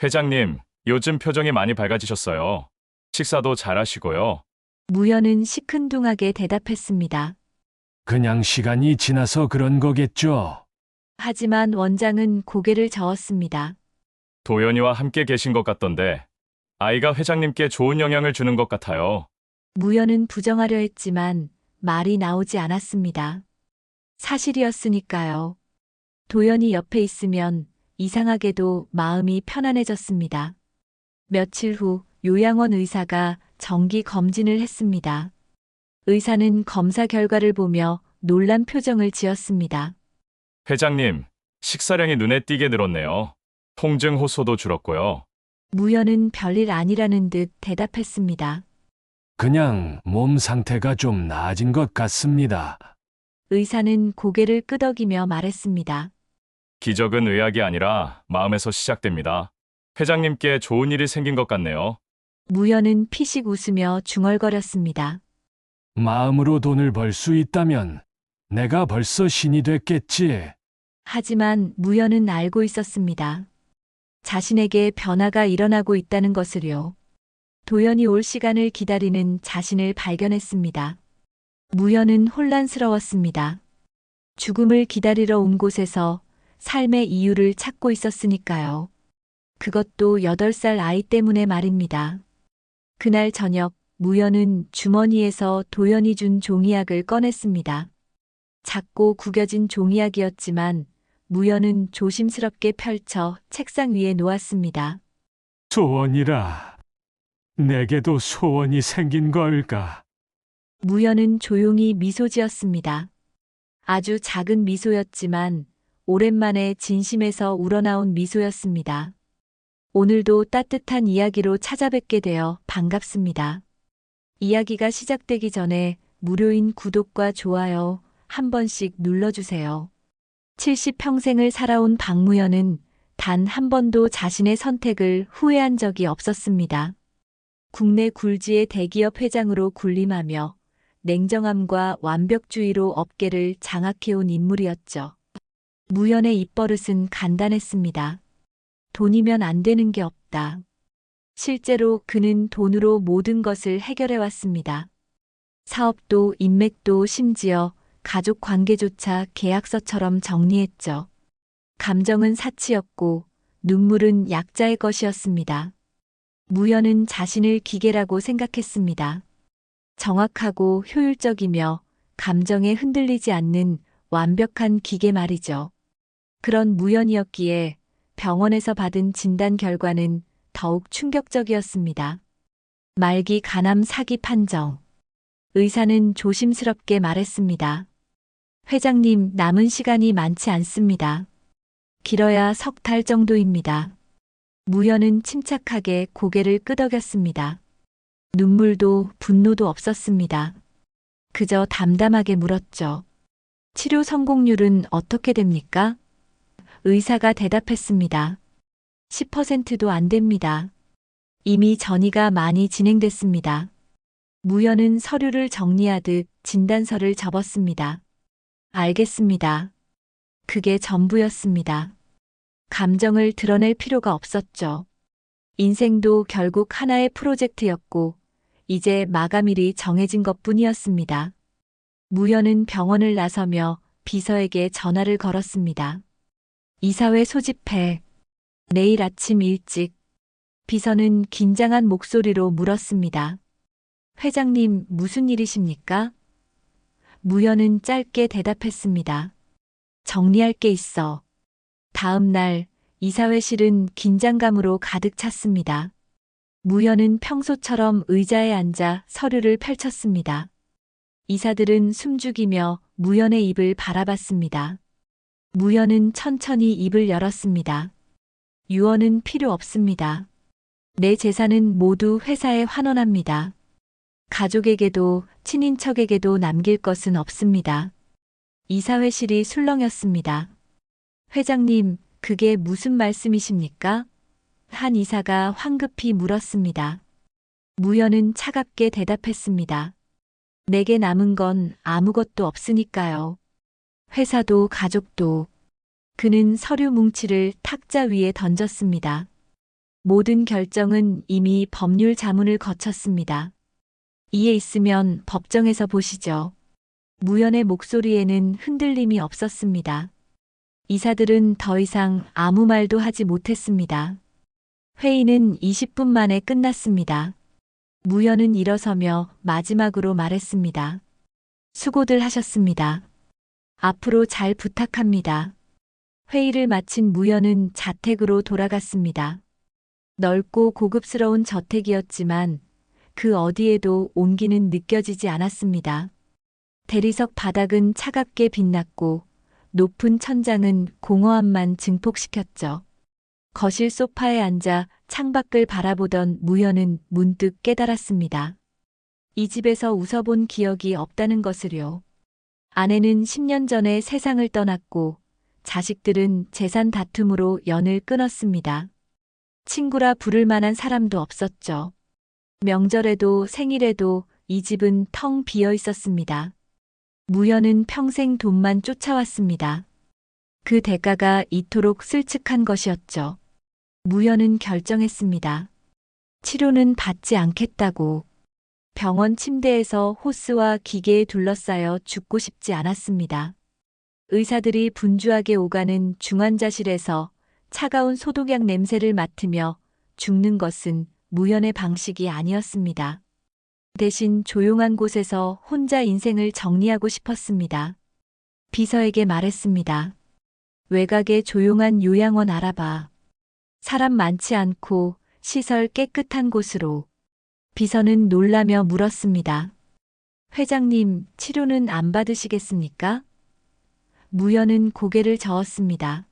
회장님, 요즘 표정이 많이 밝아지셨어요. 식사도 잘하시고요. 무연은 시큰둥하게 대답했습니다. 그냥 시간이 지나서 그런 거겠죠. 하지만 원장은 고개를 저었습니다. 도연이와 함께 계신 것 같던데, 아이가 회장님께 좋은 영향을 주는 것 같아요. 무연은 부정하려 했지만 말이 나오지 않았습니다. 사실이었으니까요. 도연이 옆에 있으면 이상하게도 마음이 편안해졌습니다. 며칠 후 요양원 의사가 정기 검진을 했습니다. 의사는 검사 결과를 보며 놀란 표정을 지었습니다. 회장님, 식사량이 눈에 띄게 늘었네요. 통증 호소도 줄었고요. 무연은 별일 아니라는 듯 대답했습니다. 그냥 몸 상태가 좀 나아진 것 같습니다. 의사는 고개를 끄덕이며 말했습니다. 기적은 의학이 아니라 마음에서 시작됩니다. 회장님께 좋은 일이 생긴 것 같네요. 무연은 피식 웃으며 중얼거렸습니다. 마음으로 돈을 벌 수 있다면 내가 벌써 신이 됐겠지. 하지만 무연은 알고 있었습니다. 자신에게 변화가 일어나고 있다는 것을요. 도연이 올 시간을 기다리는 자신을 발견했습니다. 무연은 혼란스러웠습니다. 죽음을 기다리러 온 곳에서 삶의 이유를 찾고 있었으니까요. 그것도 8살 아이 때문에 말입니다. 그날 저녁 무연은 주머니에서 도연이 준 종이약을 꺼냈습니다. 작고 구겨진 종이약이었지만 무연은 조심스럽게 펼쳐 책상 위에 놓았습니다. 소원이라. 내게도 소원이 생긴 걸까? 무연은 조용히 미소 지었습니다. 아주 작은 미소였지만 오랜만에 진심에서 우러나온 미소였습니다. 오늘도 따뜻한 이야기로 찾아뵙게 되어 반갑습니다. 이야기가 시작되기 전에 무료인 구독과 좋아요 한 번씩 눌러주세요. 70평생을 살아온 박무연은 단 한 번도 자신의 선택을 후회한 적이 없었습니다. 국내 굴지의 대기업 회장으로 군림하며 냉정함과 완벽주의로 업계를 장악해온 인물이었죠. 무연의 입버릇은 간단했습니다. 돈이면 안 되는 게 없다. 실제로 그는 돈으로 모든 것을 해결해왔습니다. 사업도 인맥도 심지어 가족 관계조차 계약서처럼 정리했죠. 감정은 사치였고 눈물은 약자의 것이었습니다. 무연은 자신을 기계라고 생각했습니다. 정확하고 효율적이며 감정에 흔들리지 않는 완벽한 기계 말이죠. 그런 무연이었기에 병원에서 받은 진단 결과는 더욱 충격적이었습니다. 말기 간암 사기 판정. 의사는 조심스럽게 말했습니다. 회장님, 남은 시간이 많지 않습니다. 길어야 석 달 정도입니다. 무연은 침착하게 고개를 끄덕였습니다. 눈물도 분노도 없었습니다. 그저 담담하게 물었죠. 치료 성공률은 어떻게 됩니까? 의사가 대답했습니다. 10%도 안 됩니다. 이미 전이가 많이 진행됐습니다. 무연은 서류를 정리하듯 진단서를 접었습니다. 알겠습니다. 그게 전부였습니다. 감정을 드러낼 필요가 없었죠. 인생도 결국 하나의 프로젝트였고, 이제 마감일이 정해진 것뿐이었습니다. 무연은 병원을 나서며 비서에게 전화를 걸었습니다. 이사회 소집해. 내일 아침 일찍. 비서는 긴장한 목소리로 물었습니다. 회장님, 무슨 일이십니까? 무연은 짧게 대답했습니다. 정리할 게 있어. 다음 날 이사회실은 긴장감으로 가득 찼습니다. 무연은 평소처럼 의자에 앉아 서류를 펼쳤습니다. 이사들은 숨죽이며 무연의 입을 바라봤습니다. 무연은 천천히 입을 열었습니다. 유언은 필요 없습니다. 내 재산은 모두 회사에 환원합니다. 가족에게도 친인척에게도 남길 것은 없습니다. 이사회실이 술렁였습니다. 회장님, 그게 무슨 말씀이십니까? 한 이사가 황급히 물었습니다. 무연은 차갑게 대답했습니다. 내게 남은 건 아무것도 없으니까요. 회사도 가족도. 그는 서류 뭉치를 탁자 위에 던졌습니다. 모든 결정은 이미 법률 자문을 거쳤습니다. 이해 있으면 법정에서 보시죠. 무연의 목소리에는 흔들림이 없었습니다. 이사들은 더 이상 아무 말도 하지 못했습니다. 회의는 20분 만에 끝났습니다. 무연은 일어서며 마지막으로 말했습니다. 수고들 하셨습니다. 앞으로 잘 부탁합니다. 회의를 마친 무연은 자택으로 돌아갔습니다. 넓고 고급스러운 저택이었지만 그 어디에도 온기는 느껴지지 않았습니다. 대리석 바닥은 차갑게 빛났고 높은 천장은 공허함만 증폭시켰죠. 거실 소파에 앉아 창밖을 바라보던 무연은 문득 깨달았습니다. 이 집에서 웃어본 기억이 없다는 것을요. 아내는 10년 전에 세상을 떠났고 자식들은 재산 다툼으로 연을 끊었습니다. 친구라 부를 만한 사람도 없었죠. 명절에도 생일에도 이 집은 텅 비어 있었습니다. 무연은 평생 돈만 쫓아왔습니다. 그 대가가 이토록 쓸쓸한 것이었죠. 무연은 결정했습니다. 치료는 받지 않겠다고. 병원 침대에서 호스와 기계에 둘러싸여 죽고 싶지 않았습니다. 의사들이 분주하게 오가는 중환자실에서 차가운 소독약 냄새를 맡으며 죽는 것은 무연의 방식이 아니었습니다. 대신 조용한 곳에서 혼자 인생을 정리하고 싶었습니다. 비서에게 말했습니다. 외곽에 조용한 요양원 알아봐. 사람 많지 않고 시설 깨끗한 곳으로. 비서는 놀라며 물었습니다. 회장님, 치료는 안 받으시겠습니까? 무연은 고개를 저었습니다.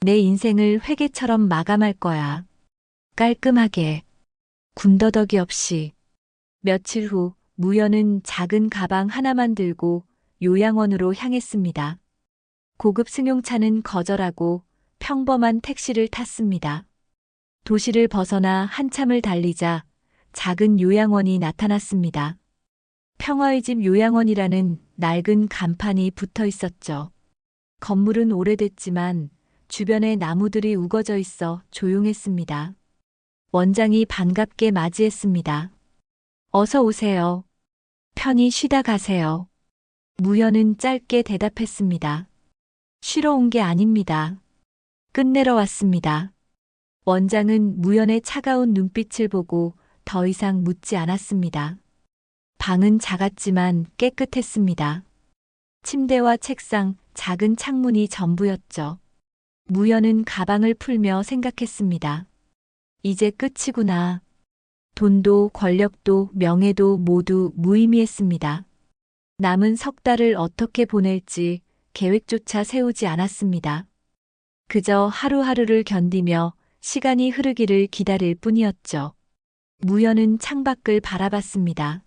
내 인생을 회계처럼 마감할 거야. 깔끔하게. 군더더기 없이. 며칠 후 무연은 작은 가방 하나만 들고 요양원으로 향했습니다. 고급 승용차는 거절하고 평범한 택시를 탔습니다. 도시를 벗어나 한참을 달리자 작은 요양원이 나타났습니다. 평화의 집 요양원이라는 낡은 간판이 붙어 있었죠. 건물은 오래됐지만 주변에 나무들이 우거져 있어 조용했습니다. 원장이 반갑게 맞이했습니다. 어서 오세요. 편히 쉬다 가세요. 무연은 짧게 대답했습니다. 쉬러 온 게 아닙니다. 끝내러 왔습니다. 원장은 무연의 차가운 눈빛을 보고 더 이상 묻지 않았습니다. 방은 작았지만 깨끗했습니다. 침대와 책상, 작은 창문이 전부였죠. 무연은 가방을 풀며 생각했습니다. 이제 끝이구나. 돈도 권력도 명예도 모두 무의미했습니다. 남은 석 달을 어떻게 보낼지 계획조차 세우지 않았습니다. 그저 하루하루를 견디며 시간이 흐르기를 기다릴 뿐이었죠. 무연은 창밖을 바라봤습니다.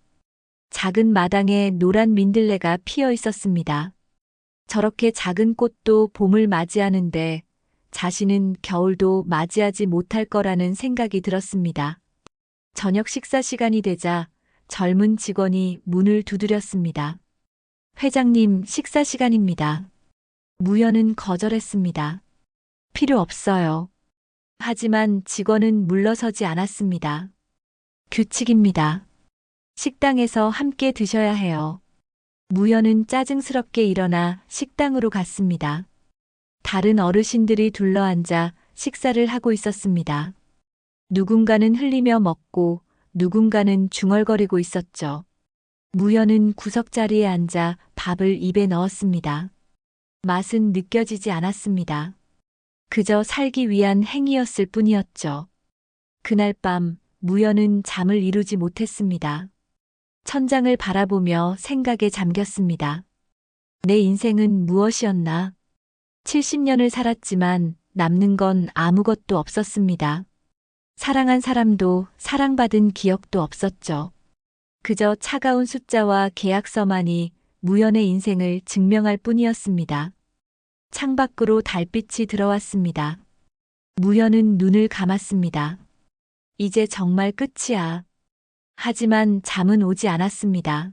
작은 마당에 노란 민들레가 피어 있었습니다. 저렇게 작은 꽃도 봄을 맞이하는데 자신은 겨울도 맞이하지 못할 거라는 생각이 들었습니다. 저녁 식사 시간이 되자 젊은 직원이 문을 두드렸습니다. 회장님, 식사 시간입니다. 무연은 거절했습니다. 필요 없어요. 하지만 직원은 물러서지 않았습니다. 규칙입니다. 식당에서 함께 드셔야 해요. 무연은 짜증스럽게 일어나 식당으로 갔습니다. 다른 어르신들이 둘러앉아 식사를 하고 있었습니다. 누군가는 흘리며 먹고 누군가는 중얼거리고 있었죠. 무연은 구석자리에 앉아 밥을 입에 넣었습니다. 맛은 느껴지지 않았습니다. 그저 살기 위한 행위였을 뿐이었죠. 그날 밤 무연은 잠을 이루지 못했습니다. 천장을 바라보며 생각에 잠겼습니다. 내 인생은 무엇이었나? 70년을 살았지만 남는 건 아무것도 없었습니다. 사랑한 사람도 사랑받은 기억도 없었죠. 그저 차가운 숫자와 계약서만이 무연의 인생을 증명할 뿐이었습니다. 창밖으로 달빛이 들어왔습니다. 무연은 눈을 감았습니다. 이제 정말 끝이야. 하지만 잠은 오지 않았습니다.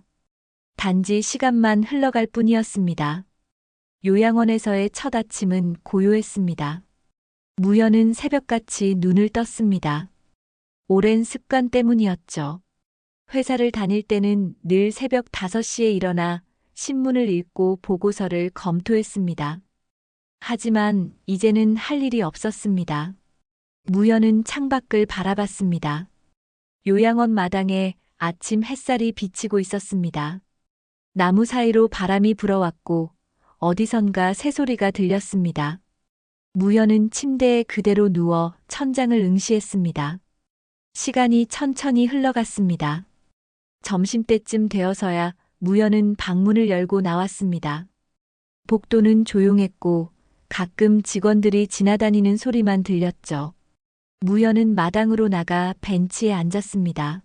단지 시간만 흘러갈 뿐이었습니다. 요양원에서의 첫 아침은 고요했습니다. 무연은 새벽같이 눈을 떴습니다. 오랜 습관 때문이었죠. 회사를 다닐 때는 늘 새벽 5시에 일어나 신문을 읽고 보고서를 검토했습니다. 하지만 이제는 할 일이 없었습니다. 무연은 창밖을 바라봤습니다. 요양원 마당에 아침 햇살이 비치고 있었습니다. 나무 사이로 바람이 불어왔고 어디선가 새소리가 들렸습니다. 무연은 침대에 그대로 누워 천장을 응시했습니다. 시간이 천천히 흘러갔습니다. 점심때쯤 되어서야 무연은 방문을 열고 나왔습니다. 복도는 조용했고 가끔 직원들이 지나다니는 소리만 들렸죠. 무연은 마당으로 나가 벤치에 앉았습니다.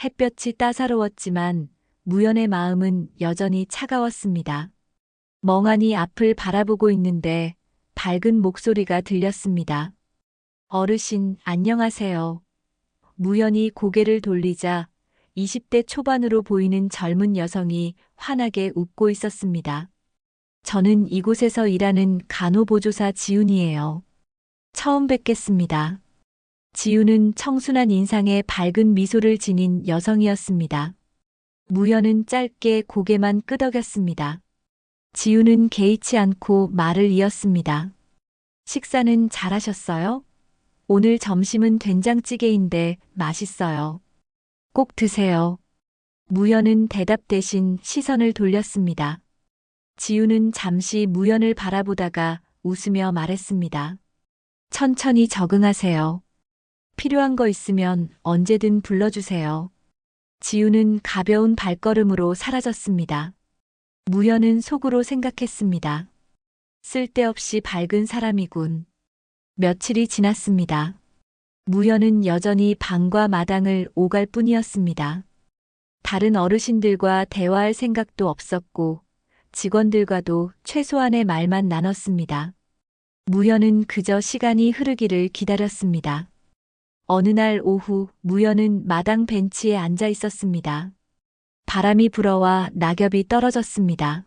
햇볕이 따사로웠지만 무연의 마음은 여전히 차가웠습니다. 멍하니 앞을 바라보고 있는데 밝은 목소리가 들렸습니다. 어르신, 안녕하세요. 무연이 고개를 돌리자 20대 초반으로 보이는 젊은 여성이 환하게 웃고 있었습니다. 저는 이곳에서 일하는 간호보조사 지훈이에요. 처음 뵙겠습니다. 지훈은 청순한 인상에 밝은 미소를 지닌 여성이었습니다. 무연은 짧게 고개만 끄덕였습니다. 지훈은 개의치 않고 말을 이었습니다. 식사는 잘하셨어요? 오늘 점심은 된장찌개인데 맛있어요. 꼭 드세요. 무연은 대답 대신 시선을 돌렸습니다. 지훈은 잠시 무연을 바라보다가 웃으며 말했습니다. 천천히 적응하세요. 필요한 거 있으면 언제든 불러주세요. 지훈은 가벼운 발걸음으로 사라졌습니다. 무연은 속으로 생각했습니다. 쓸데없이 밝은 사람이군. 며칠이 지났습니다. 무연은 여전히 방과 마당을 오갈 뿐이었습니다. 다른 어르신들과 대화할 생각도 없었고 직원들과도 최소한의 말만 나눴습니다. 무연은 그저 시간이 흐르기를 기다렸습니다. 어느 날 오후 무연은 마당 벤치에 앉아 있었습니다. 바람이 불어와 낙엽이 떨어졌습니다.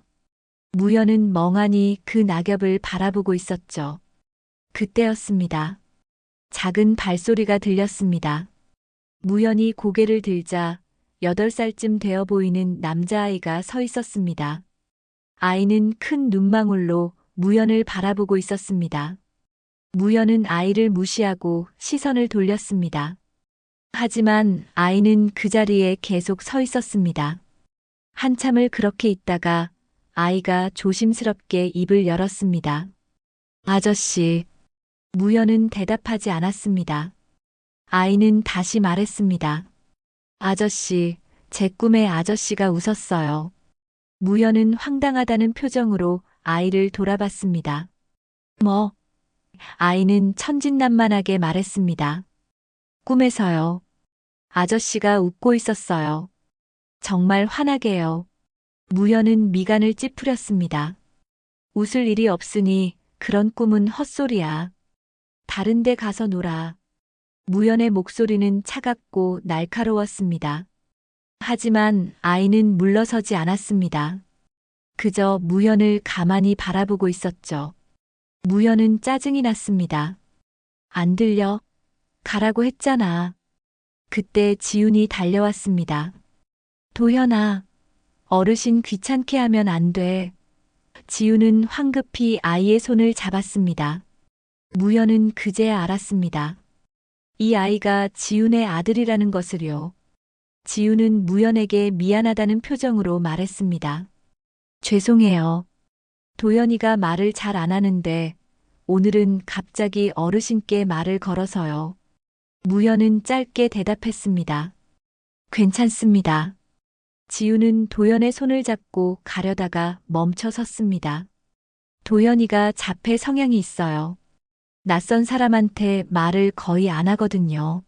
무연은 멍하니 그 낙엽을 바라보고 있었죠. 그때였습니다. 작은 발소리가 들렸습니다. 무연이 고개를 들자 8살쯤 되어 보이는 남자아이가 서 있었습니다. 아이는 큰 눈망울로 무연을 바라보고 있었습니다. 무연은 아이를 무시하고 시선을 돌렸습니다. 하지만 아이는 그 자리에 계속 서 있었습니다. 한참을 그렇게 있다가 아이가 조심스럽게 입을 열었습니다. 아저씨. 무연은 대답하지 않았습니다. 아이는 다시 말했습니다. 아저씨, 제 꿈에 아저씨가 웃었어요. 무연은 황당하다는 표정으로 아이를 돌아봤습니다. 뭐? 아이는 천진난만하게 말했습니다. 꿈에서요. 아저씨가 웃고 있었어요. 정말 환하게요. 무연은 미간을 찌푸렸습니다. 웃을 일이 없으니 그런 꿈은 헛소리야. 다른 데 가서 놀아. 무연의 목소리는 차갑고 날카로웠습니다. 하지만 아이는 물러서지 않았습니다. 그저 무연을 가만히 바라보고 있었죠. 무연은 짜증이 났습니다. 안 들려? 가라고 했잖아. 그때 지훈이 달려왔습니다. 도현아, 어르신 귀찮게 하면 안 돼. 지훈은 황급히 아이의 손을 잡았습니다. 무연은 그제야 알았습니다. 이 아이가 지훈의 아들이라는 것을요. 지훈은 무연에게 미안하다는 표정으로 말했습니다. 죄송해요. 도연이가 말을 잘 안 하는데 오늘은 갑자기 어르신께 말을 걸어서요. 무연은 짧게 대답했습니다. 괜찮습니다. 지훈은 도연의 손을 잡고 가려다가 멈춰 섰습니다. 도연이가 자폐 성향이 있어요. 낯선 사람한테 말을 거의 안 하거든요.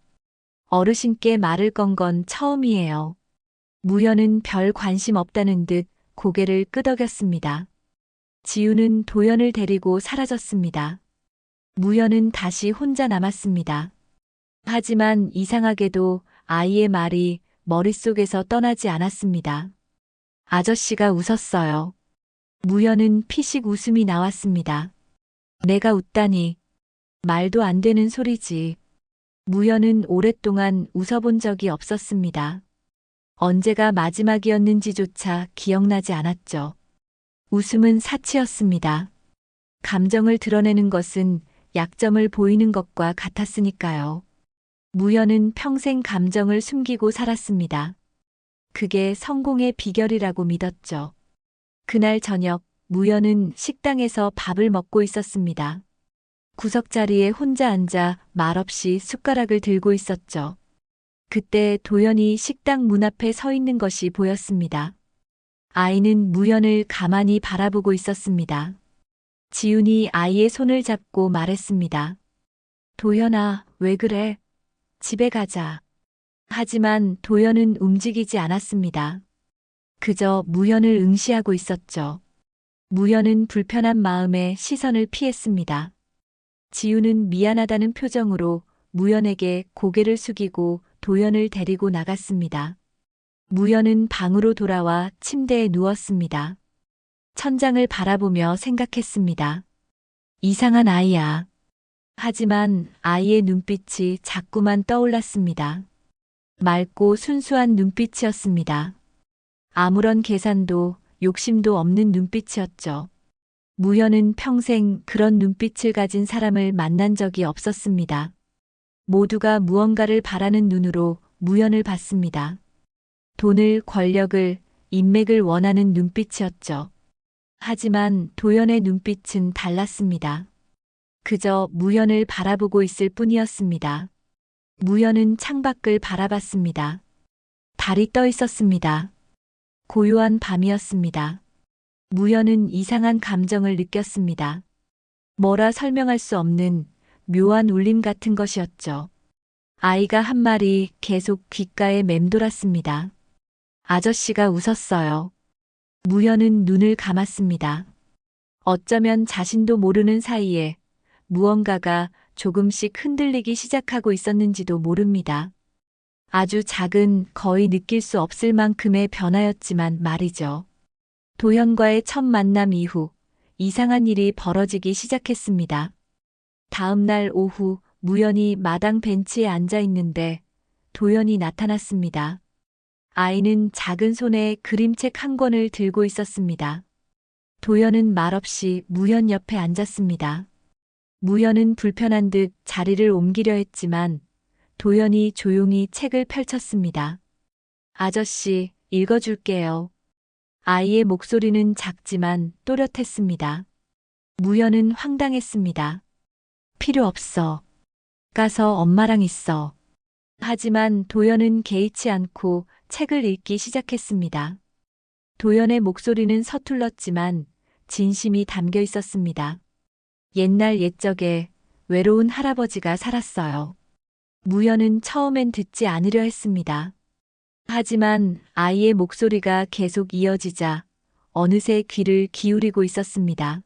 어르신께 말을 건 건 처음이에요. 무연은 별 관심 없다는 듯 고개를 끄덕였습니다. 지훈은 도연을 데리고 사라졌습니다. 무연은 다시 혼자 남았습니다. 하지만 이상하게도 아이의 말이 머릿속에서 떠나지 않았습니다. 아저씨가 웃었어요. 무연은 피식 웃음이 나왔습니다. 내가 웃다니. 말도 안 되는 소리지. 무연은 오랫동안 웃어본 적이 없었습니다. 언제가 마지막이었는지조차 기억나지 않았죠. 웃음은 사치였습니다. 감정을 드러내는 것은 약점을 보이는 것과 같았으니까요. 무연은 평생 감정을 숨기고 살았습니다. 그게 성공의 비결이라고 믿었죠. 그날 저녁, 무연은 식당에서 밥을 먹고 있었습니다. 구석자리에 혼자 앉아 말없이 숟가락을 들고 있었죠. 그때 도연이 식당 문 앞에 서 있는 것이 보였습니다. 아이는 무연을 가만히 바라보고 있었습니다. 지훈이 아이의 손을 잡고 말했습니다. 도연아, 왜 그래? 집에 가자. 하지만 도연은 움직이지 않았습니다. 그저 무연을 응시하고 있었죠. 무연은 불편한 마음에 시선을 피했습니다. 지훈은 미안하다는 표정으로 무연에게 고개를 숙이고 도연을 데리고 나갔습니다. 무연은 방으로 돌아와 침대에 누웠습니다. 천장을 바라보며 생각했습니다. 이상한 아이야. 하지만 아이의 눈빛이 자꾸만 떠올랐습니다. 맑고 순수한 눈빛이었습니다. 아무런 계산도 욕심도 없는 눈빛이었죠. 무연은 평생 그런 눈빛을 가진 사람을 만난 적이 없었습니다. 모두가 무언가를 바라는 눈으로 무연을 봤습니다. 돈을, 권력을, 인맥을 원하는 눈빛이었죠. 하지만 도연의 눈빛은 달랐습니다. 그저 무연을 바라보고 있을 뿐이었습니다. 무연은 창밖을 바라봤습니다. 달이 떠 있었습니다. 고요한 밤이었습니다. 무연은 이상한 감정을 느꼈습니다. 뭐라 설명할 수 없는 묘한 울림 같은 것이었죠. 아이가 한 마리 계속 귓가에 맴돌았습니다. 아저씨가 웃었어요. 무연은 눈을 감았습니다. 어쩌면 자신도 모르는 사이에 무언가가 조금씩 흔들리기 시작하고 있었는지도 모릅니다. 아주 작은, 거의 느낄 수 없을 만큼의 변화였지만 말이죠. 도연과의 첫 만남 이후 이상한 일이 벌어지기 시작했습니다. 다음 날 오후 무연이 마당 벤치에 앉아 있는데 도연이 나타났습니다. 아이는 작은 손에 그림책 한 권을 들고 있었습니다. 도연은 말없이 무연 옆에 앉았습니다. 무연은 불편한 듯 자리를 옮기려 했지만 도연이 조용히 책을 펼쳤습니다. 아저씨, 읽어줄게요. 아이의 목소리는 작지만 또렷했습니다. 무연은 황당했습니다. 필요 없어. 가서 엄마랑 있어. 하지만 도연은 개의치 않고 책을 읽기 시작했습니다. 도연의 목소리는 서툴렀지만 진심이 담겨 있었습니다. 옛날 옛적에 외로운 할아버지가 살았어요. 무연은 처음엔 듣지 않으려 했습니다. 하지만 아이의 목소리가 계속 이어지자 어느새 귀를 기울이고 있었습니다.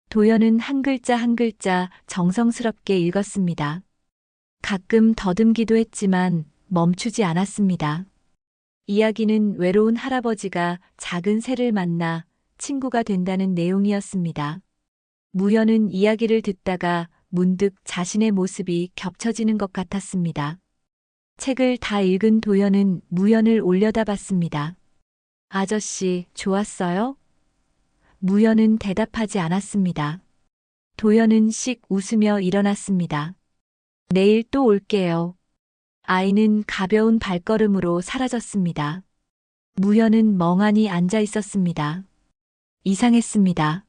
도연은 한 글자 한 글자 정성스럽게 읽었습니다. 가끔 더듬기도 했지만 멈추지 않았습니다. 이야기는 외로운 할아버지가 작은 새를 만나 친구가 된다는 내용이었습니다. 무연은 이야기를 듣다가 문득 자신의 모습이 겹쳐지는 것 같았습니다. 책을 다 읽은 도연은 무연을 올려다봤습니다. 아저씨, 좋았어요? 무연은 대답하지 않았습니다. 도연은 씩 웃으며 일어났습니다. 내일 또 올게요. 아이는 가벼운 발걸음으로 사라졌습니다. 무연은 멍하니 앉아 있었습니다. 이상했습니다.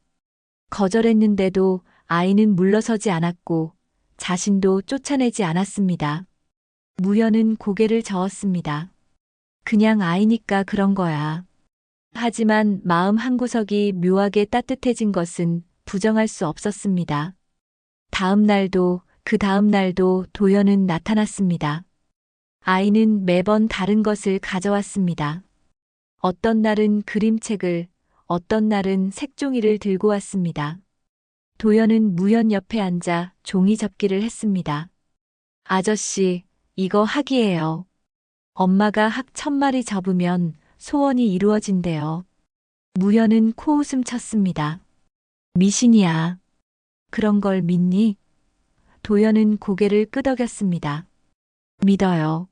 거절했는데도 아이는 물러서지 않았고 자신도 쫓아내지 않았습니다. 무연은 고개를 저었습니다. 그냥 아이니까 그런 거야. 하지만 마음 한구석이 묘하게 따뜻해진 것은 부정할 수 없었습니다. 다음 날도 그 다음 날도 도연은 나타났습니다. 아이는 매번 다른 것을 가져왔습니다. 어떤 날은 그림책을, 어떤 날은 색종이를 들고 왔습니다. 도연은 무연 옆에 앉아 종이 접기를 했습니다. 아저씨, 이거 학이에요. 엄마가 학 1000마리 접으면 소원이 이루어진대요. 무연은 코웃음 쳤습니다. 미신이야. 그런 걸 믿니? 도연은 고개를 끄덕였습니다. 믿어요.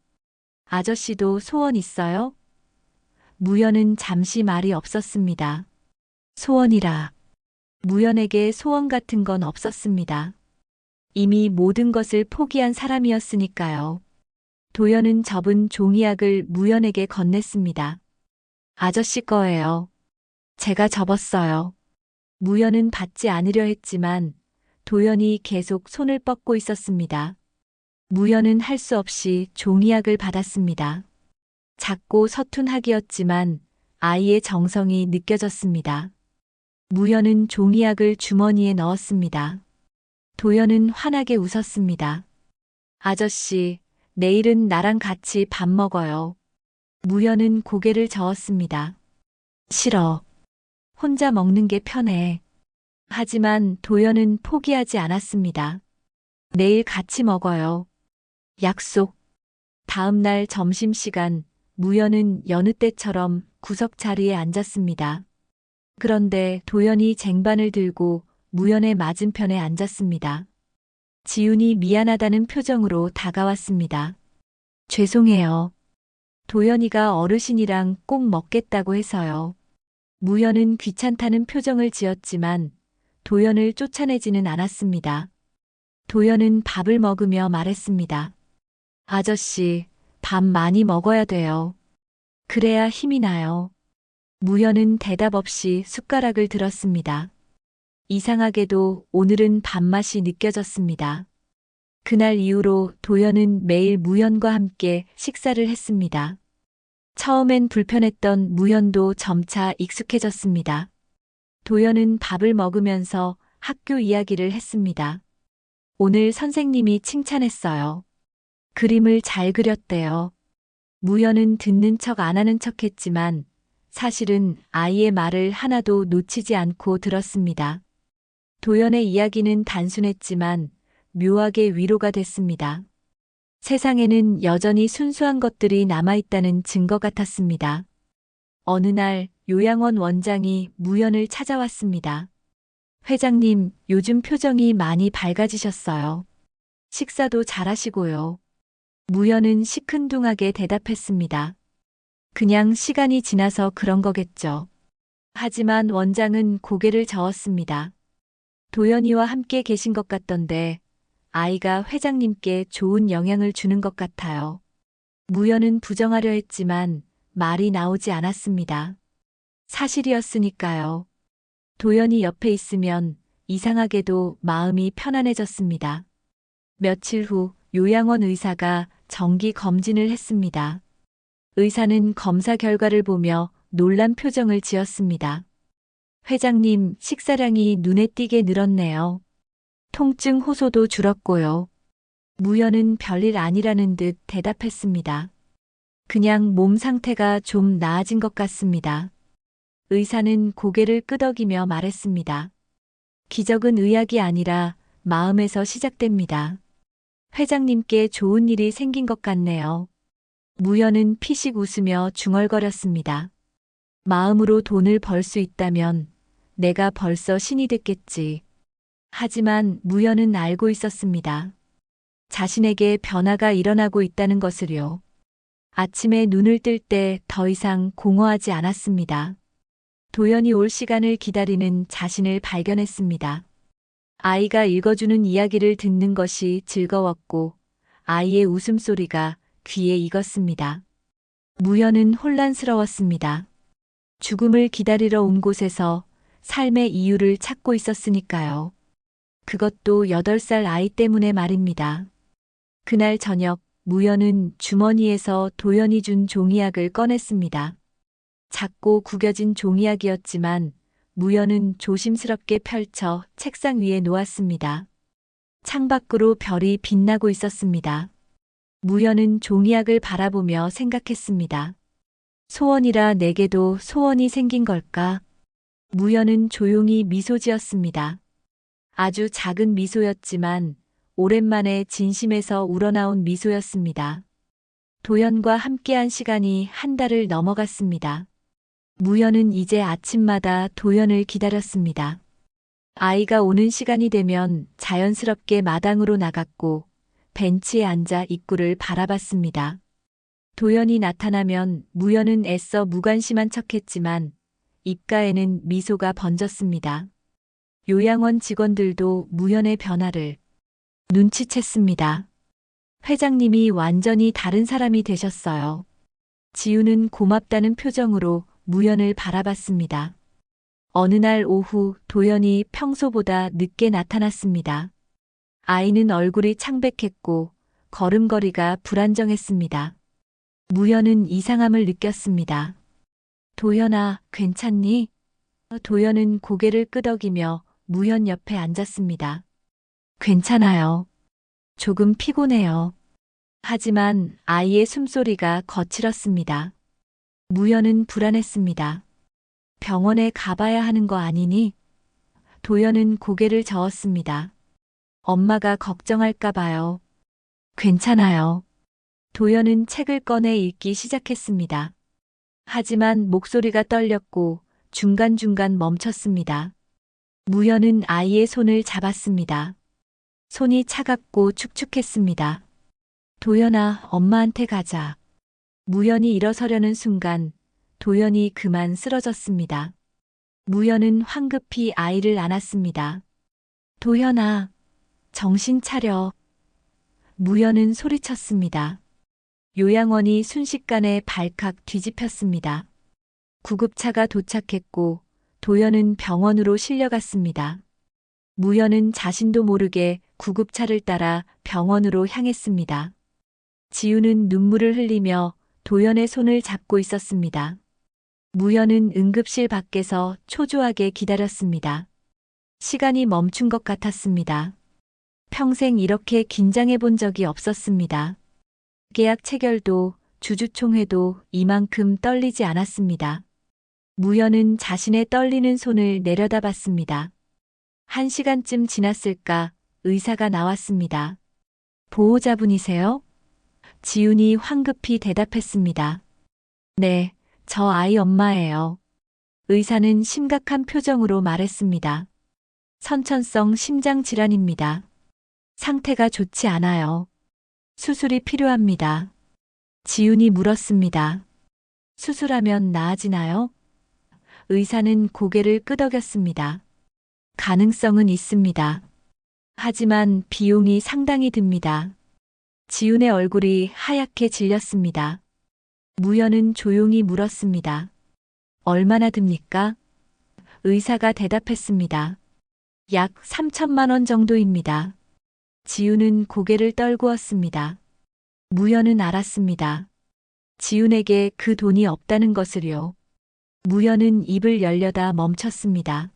아저씨도 소원 있어요? 무연은 잠시 말이 없었습니다. 소원이라. 무연에게 소원 같은 건 없었습니다. 이미 모든 것을 포기한 사람이었으니까요. 도연은 접은 종이약을 무연에게 건넸습니다. 아저씨 거예요. 제가 접었어요. 무연은 받지 않으려 했지만 도연이 계속 손을 뻗고 있었습니다. 무연은 할 수 없이 종이약을 받았습니다. 작고 서툰 학이었지만 아이의 정성이 느껴졌습니다. 무연은 종이약을 주머니에 넣었습니다. 도연은 환하게 웃었습니다. 아저씨, 내일은 나랑 같이 밥 먹어요. 무연은 고개를 저었습니다. 싫어. 혼자 먹는 게 편해. 하지만 도연은 포기하지 않았습니다. 내일 같이 먹어요. 약속. 다음 날 점심시간, 무연은 여느 때처럼 구석 자리에 앉았습니다. 그런데 도연이 쟁반을 들고 무연의 맞은편에 앉았습니다. 지훈이 미안하다는 표정으로 다가왔습니다. 죄송해요. 도연이가 어르신이랑 꼭 먹겠다고 해서요. 무연은 귀찮다는 표정을 지었지만 도연을 쫓아내지는 않았습니다. 도연은 밥을 먹으며 말했습니다. 아저씨, 밥 많이 먹어야 돼요. 그래야 힘이 나요. 무연은 대답 없이 숟가락을 들었습니다. 이상하게도 오늘은 밥맛이 느껴졌습니다. 그날 이후로 도연은 매일 무연과 함께 식사를 했습니다. 처음엔 불편했던 무연도 점차 익숙해졌습니다. 도연은 밥을 먹으면서 학교 이야기를 했습니다. 오늘 선생님이 칭찬했어요. 그림을 잘 그렸대요. 무연은 듣는 척 안 하는 척 했지만 사실은 아이의 말을 하나도 놓치지 않고 들었습니다. 도연의 이야기는 단순했지만 묘하게 위로가 됐습니다. 세상에는 여전히 순수한 것들이 남아있다는 증거 같았습니다. 어느 날 요양원 원장이 무연을 찾아왔습니다. 회장님, 요즘 표정이 많이 밝아지셨어요. 식사도 잘하시고요. 무연은 시큰둥하게 대답했습니다. 그냥 시간이 지나서 그런 거겠죠. 하지만 원장은 고개를 저었습니다. 도연이와 함께 계신 것 같던데 아이가 회장님께 좋은 영향을 주는 것 같아요. 무연은 부정하려 했지만 말이 나오지 않았습니다. 사실이었으니까요. 도연이 옆에 있으면 이상하게도 마음이 편안해졌습니다. 며칠 후 요양원 의사가 정기 검진을 했습니다. 의사는 검사 결과를 보며 놀란 표정을 지었습니다. 회장님, 식사량이 눈에 띄게 늘었네요. 통증 호소도 줄었고요. 무연은 별일 아니라는 듯 대답했습니다. 그냥 몸 상태가 좀 나아진 것 같습니다. 의사는 고개를 끄덕이며 말했습니다. 기적은 의학이 아니라 마음에서 시작됩니다. 회장님께 좋은 일이 생긴 것 같네요. 무연은 피식 웃으며 중얼거렸습니다. 마음으로 돈을 벌 수 있다면 내가 벌써 신이 됐겠지. 하지만 무연은 알고 있었습니다. 자신에게 변화가 일어나고 있다는 것을요. 아침에 눈을 뜰 때 더 이상 공허하지 않았습니다. 도연이 올 시간을 기다리는 자신을 발견했습니다. 아이가 읽어주는 이야기를 듣는 것이 즐거웠고 아이의 웃음소리가 귀에 익었습니다. 무연은 혼란스러웠습니다. 죽음을 기다리러 온 곳에서 삶의 이유를 찾고 있었으니까요. 그것도 8살 아이 때문에 말입니다. 그날 저녁 무연은 주머니에서 도연이 준 종이약을 꺼냈습니다. 작고 구겨진 종이약이었지만 무연은 조심스럽게 펼쳐 책상 위에 놓았습니다. 창밖으로 별이 빛나고 있었습니다. 무연은 종이약을 바라보며 생각했습니다. 소원이라 내게도 소원이 생긴 걸까? 무연은 조용히 미소 지었습니다. 아주 작은 미소였지만 오랜만에 진심에서 우러나온 미소였습니다. 도연과 함께한 시간이 한 달을 넘어갔습니다. 무연은 이제 아침마다 도연을 기다렸습니다. 아이가 오는 시간이 되면 자연스럽게 마당으로 나갔고 벤치에 앉아 입구를 바라봤습니다. 도연이 나타나면 무연은 애써 무관심한 척했지만 입가에는 미소가 번졌습니다. 요양원 직원들도 무연의 변화를 눈치챘습니다. 회장님이 완전히 다른 사람이 되셨어요. 지우는 고맙다는 표정으로 무연을 바라봤습니다. 어느 날 오후 도연이 평소보다 늦게 나타났습니다. 아이는 얼굴이 창백했고 걸음걸이가 불안정했습니다. 무연은 이상함을 느꼈습니다. 도연아, 괜찮니? 도연은 고개를 끄덕이며 무연 옆에 앉았습니다. 괜찮아요. 조금 피곤해요. 하지만 아이의 숨소리가 거칠었습니다. 무연은 불안했습니다. 병원에 가봐야 하는 거 아니니? 도연은 고개를 저었습니다. 엄마가 걱정할까 봐요. 괜찮아요. 도연은 책을 꺼내 읽기 시작했습니다. 하지만 목소리가 떨렸고 중간중간 멈췄습니다. 무연은 아이의 손을 잡았습니다. 손이 차갑고 축축했습니다. 도연아, 엄마한테 가자. 무연이 일어서려는 순간 도연이 그만 쓰러졌습니다. 무연은 황급히 아이를 안았습니다. 도연아, 정신 차려. 무연은 소리쳤습니다. 요양원이 순식간에 발칵 뒤집혔습니다. 구급차가 도착했고 도연은 병원으로 실려갔습니다. 무연은 자신도 모르게 구급차를 따라 병원으로 향했습니다. 지우는 눈물을 흘리며 도연의 손을 잡고 있었습니다. 무연은 응급실 밖에서 초조하게 기다렸습니다. 시간이 멈춘 것 같았습니다. 평생 이렇게 긴장해 본 적이 없었습니다. 계약 체결도 주주총회도 이만큼 떨리지 않았습니다. 무연은 자신의 떨리는 손을 내려다봤습니다. 1시간쯤 지났을까 의사가 나왔습니다. 보호자분이세요? 지훈이 황급히 대답했습니다. 네, 저 아이 엄마예요. 의사는 심각한 표정으로 말했습니다. 선천성 심장 질환입니다. 상태가 좋지 않아요. 수술이 필요합니다. 지훈이 물었습니다. 수술하면 나아지나요? 의사는 고개를 끄덕였습니다. 가능성은 있습니다. 하지만 비용이 상당히 듭니다. 지훈의 얼굴이 하얗게 질렸습니다. 무연은 조용히 물었습니다. 얼마나 듭니까? 의사가 대답했습니다. 약 3천만 원 정도입니다. 지훈은 고개를 떨구었습니다. 무연은 알았습니다. 지훈에게 그 돈이 없다는 것을요. 무연은 입을 열려다 멈췄습니다.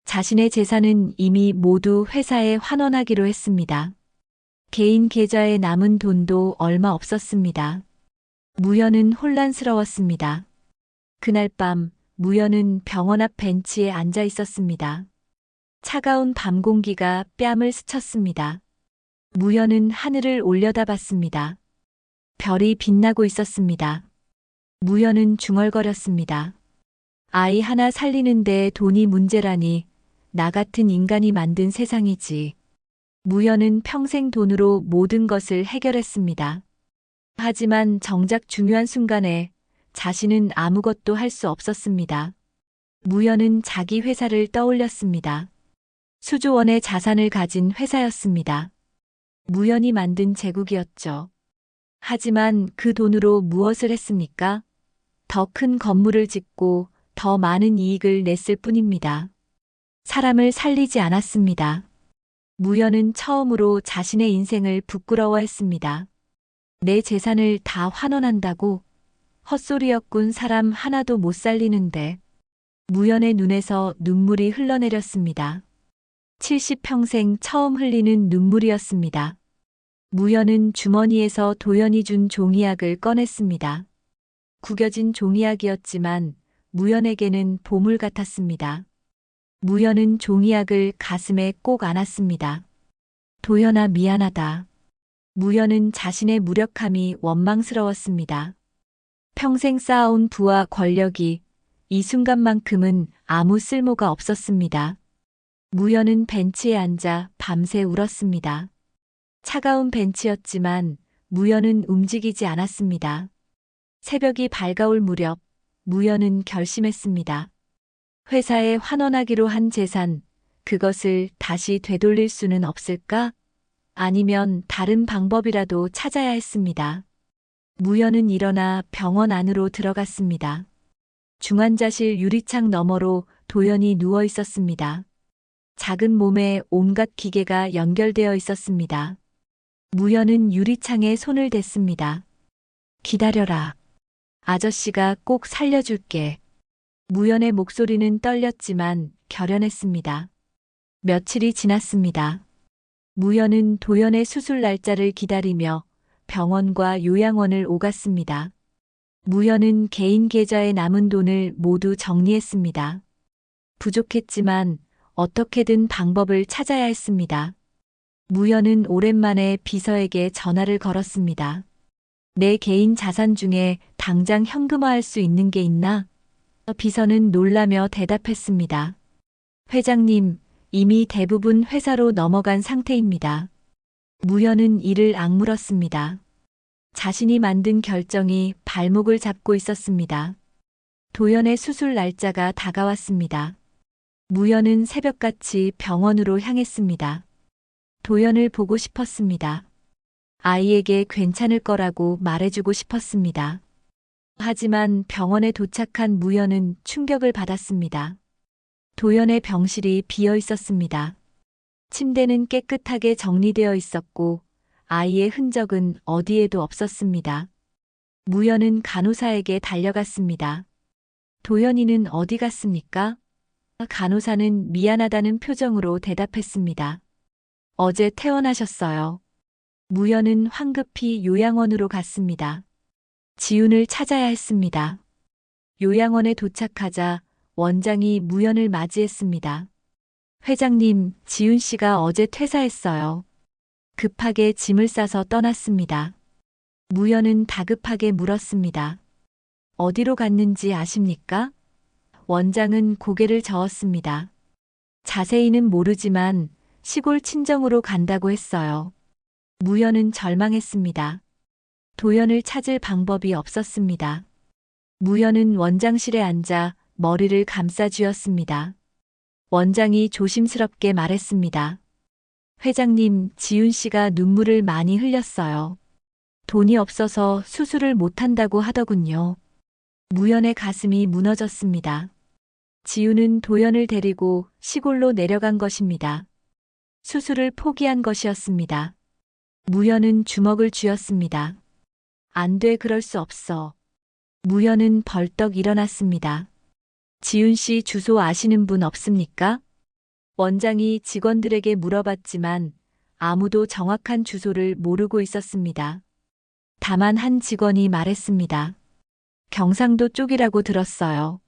자신의 재산은 이미 모두 회사에 환원하기로 했습니다. 개인 계좌에 남은 돈도 얼마 없었습니다. 무연은 혼란스러웠습니다. 그날 밤 무연은 병원 앞 벤치에 앉아 있었습니다. 차가운 밤 공기가 뺨을 스쳤습니다. 무연은 하늘을 올려다봤습니다. 별이 빛나고 있었습니다. 무연은 중얼거렸습니다. 아이 하나 살리는데 돈이 문제라니 나 같은 인간이 만든 세상이지. 무연은 평생 돈으로 모든 것을 해결했습니다. 하지만 정작 중요한 순간에 자신은 아무것도 할 수 없었습니다. 무연은 자기 회사를 떠올렸습니다. 수조 원의 자산을 가진 회사였습니다. 무연이 만든 제국이었죠. 하지만 그 돈으로 무엇을 했습니까? 더 큰 건물을 짓고 더 많은 이익을 냈을 뿐입니다. 사람을 살리지 않았습니다. 무연은 처음으로 자신의 인생을 부끄러워했습니다. 내 재산을 다 환원한다고? 헛소리였군. 사람 하나도 못 살리는데. 무연의 눈에서 눈물이 흘러내렸습니다. 70평생 처음 흘리는 눈물이었습니다. 무연은 주머니에서 도연이 준 종이약을 꺼냈습니다. 구겨진 종이약이었지만 무연에게는 보물 같았습니다. 무연은 종이약을 가슴에 꼭 안았습니다. 도연아, 미안하다. 무연은 자신의 무력함이 원망스러웠습니다. 평생 쌓아온 부와 권력이 이 순간만큼은 아무 쓸모가 없었습니다. 무연은 벤치에 앉아 밤새 울었습니다. 차가운 벤치였지만 무연은 움직이지 않았습니다. 새벽이 밝아올 무렵 무연은 결심했습니다. 회사에 환원하기로 한 재산, 그것을 다시 되돌릴 수는 없을까? 아니면 다른 방법이라도 찾아야 했습니다. 무연은 일어나 병원 안으로 들어갔습니다. 중환자실 유리창 너머로 도연이 누워 있었습니다. 작은 몸에 온갖 기계가 연결되어 있었습니다. 무연은 유리창에 손을 댔습니다. 기다려라. 아저씨가 꼭 살려줄게. 무연의 목소리는 떨렸지만 결연했습니다. 며칠이 지났습니다. 무연은 도연의 수술 날짜를 기다리며 병원과 요양원을 오갔습니다. 무연은 개인 계좌에 남은 돈을 모두 정리했습니다. 부족했지만 어떻게든 방법을 찾아야 했습니다. 무연은 오랜만에 비서에게 전화를 걸었습니다. 내 개인 자산 중에 당장 현금화할 수 있는 게 있나? 비서는 놀라며 대답했습니다. 회장님, 이미 대부분 회사로 넘어간 상태입니다. 무연은 이를 악물었습니다. 자신이 만든 결정이 발목을 잡고 있었습니다. 도연의 수술 날짜가 다가왔습니다. 무연은 새벽같이 병원으로 향했습니다. 도연을 보고 싶었습니다. 아이에게 괜찮을 거라고 말해주고 싶었습니다. 하지만 병원에 도착한 무연은 충격을 받았습니다. 도연의 병실이 비어 있었습니다. 침대는 깨끗하게 정리되어 있었고 아이의 흔적은 어디에도 없었습니다. 무연은 간호사에게 달려갔습니다. 도연이는 어디 갔습니까? 간호사는 미안하다는 표정으로 대답했습니다. 어제 퇴원하셨어요. 무연은 황급히 요양원으로 갔습니다. 지훈을 찾아야 했습니다. 요양원에 도착하자 원장이 무연을 맞이했습니다. 회장님, 지훈 씨가 어제 퇴사했어요. 급하게 짐을 싸서 떠났습니다. 무연은 다급하게 물었습니다. 어디로 갔는지 아십니까? 원장은 고개를 저었습니다. 자세히는 모르지만 시골 친정으로 간다고 했어요. 무연은 절망했습니다. 도연을 찾을 방법이 없었습니다. 무연은 원장실에 앉아 머리를 감싸 쥐었습니다. 원장이 조심스럽게 말했습니다. 회장님, 지훈 씨가 눈물을 많이 흘렸어요. 돈이 없어서 수술을 못한다고 하더군요. 무연의 가슴이 무너졌습니다. 지훈은 도연을 데리고 시골로 내려간 것입니다. 수술을 포기한 것이었습니다. 무연은 주먹을 쥐었습니다. 안 돼, 그럴 수 없어. 무연은 벌떡 일어났습니다. 지훈 씨 주소 아시는 분 없습니까? 원장이 직원들에게 물어봤지만 아무도 정확한 주소를 모르고 있었습니다. 다만 한 직원이 말했습니다. 경상도 쪽이라고 들었어요.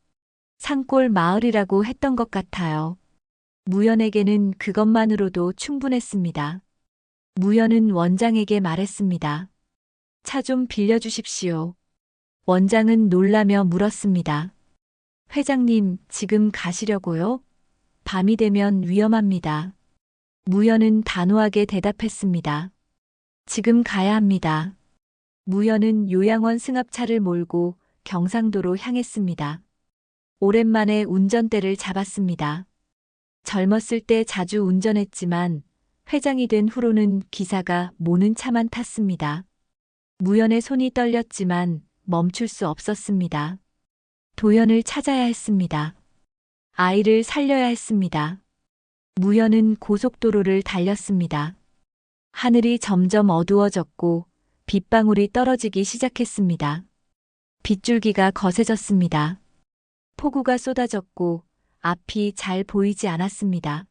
산골 마을이라고 했던 것 같아요. 무연에게는 그것만으로도 충분했습니다. 무연은 원장에게 말했습니다. 차 좀 빌려주십시오. 원장은 놀라며 물었습니다. 회장님, 지금 가시려고요? 밤이 되면 위험합니다. 무연은 단호하게 대답했습니다. 지금 가야 합니다. 무연은 요양원 승합차를 몰고 경상도로 향했습니다. 오랜만에 운전대를 잡았습니다. 젊었을 때 자주 운전했지만 회장이 된 후로는 기사가 모는 차만 탔습니다. 무연의 손이 떨렸지만 멈출 수 없었습니다. 도연을 찾아야 했습니다. 아이를 살려야 했습니다. 무연은 고속도로를 달렸습니다. 하늘이 점점 어두워졌고 빗방울이 떨어지기 시작했습니다. 빗줄기가 거세졌습니다. 폭우가 쏟아졌고 앞이 잘 보이지 않았습니다.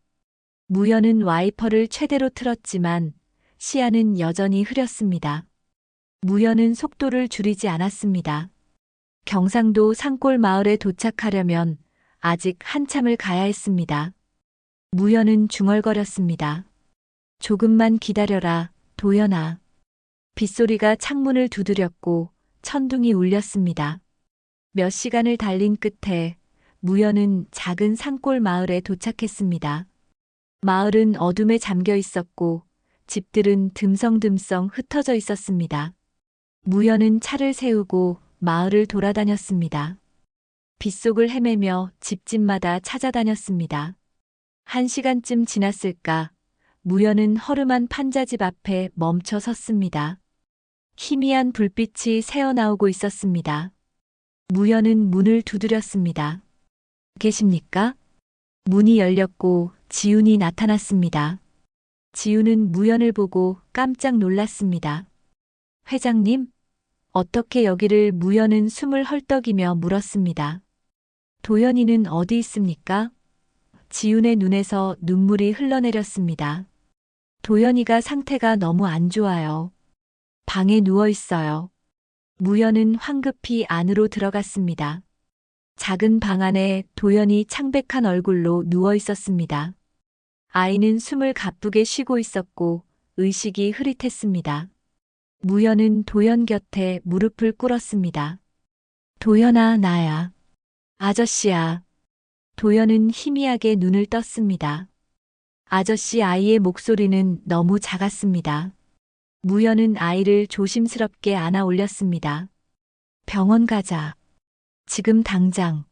무연은 와이퍼를 최대로 틀었지만 시야는 여전히 흐렸습니다. 무연은 속도를 줄이지 않았습니다. 경상도 산골 마을에 도착하려면 아직 한참을 가야 했습니다. 무연은 중얼거렸습니다. 조금만 기다려라, 도연아. 빗소리가 창문을 두드렸고 천둥이 울렸습니다. 몇 시간을 달린 끝에 무연은 작은 산골 마을에 도착했습니다. 마을은 어둠에 잠겨 있었고 집들은 듬성듬성 흩어져 있었습니다. 무연은 차를 세우고 마을을 돌아다녔습니다. 빗속을 헤매며 집집마다 찾아다녔습니다. 1시간쯤 지났을까 무연은 허름한 판자집 앞에 멈춰 섰습니다. 희미한 불빛이 새어나오고 있었습니다. 무연은 문을 두드렸습니다. 계십니까? 문이 열렸고 지훈이 나타났습니다. 지훈은 무연을 보고 깜짝 놀랐습니다. 회장님, 어떻게 여기를? 무연은 숨을 헐떡이며 물었습니다. 도연이는 어디 있습니까? 지훈의 눈에서 눈물이 흘러내렸습니다. 도연이가 상태가 너무 안 좋아요. 방에 누워 있어요. 무연은 황급히 안으로 들어갔습니다. 작은 방 안에 도연이 창백한 얼굴로 누워 있었습니다. 아이는 숨을 가쁘게 쉬고 있었고 의식이 흐릿했습니다. 무연은 도연 곁에 무릎을 꿇었습니다. 도연아, 나야. 아저씨야. 도연은 희미하게 눈을 떴습니다. 아저씨. 아이의 목소리는 너무 작았습니다. 무연은 아이를 조심스럽게 안아 올렸습니다. 병원 가자. 지금 당장.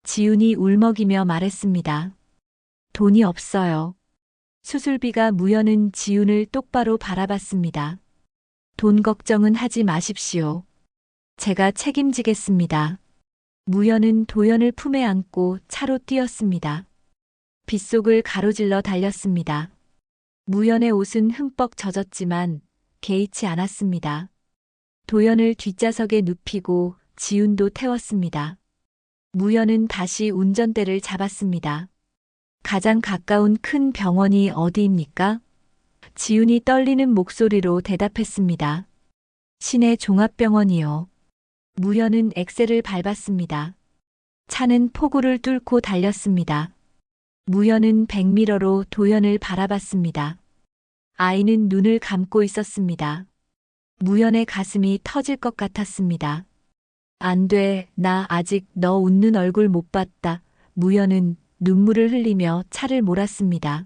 지훈이 울먹이며 말했습니다. 돈이 없어요. 수술비가. 무연은 지훈을 똑바로 바라봤습니다. 돈 걱정은 하지 마십시오. 제가 책임지겠습니다. 무연은 도연을 품에 안고 차로 뛰었습니다. 빗속을 가로질러 달렸습니다. 무연의 옷은 흠뻑 젖었지만 개의치 않았습니다. 도연을 뒷좌석에 눕히고 지훈도 태웠습니다. 무연은 다시 운전대를 잡았습니다. 가장 가까운 큰 병원이 어디입니까? 지훈이 떨리는 목소리로 대답했습니다. 시내 종합병원이요. 무연은 엑셀을 밟았습니다. 차는 폭우를 뚫고 달렸습니다. 무연은 백미러로 도연을 바라봤습니다. 아이는 눈을 감고 있었습니다. 무연의 가슴이 터질 것 같았습니다. 안 돼, 나 아직 너 웃는 얼굴 못 봤다. 무연은 눈물을 흘리며 차를 몰았습니다.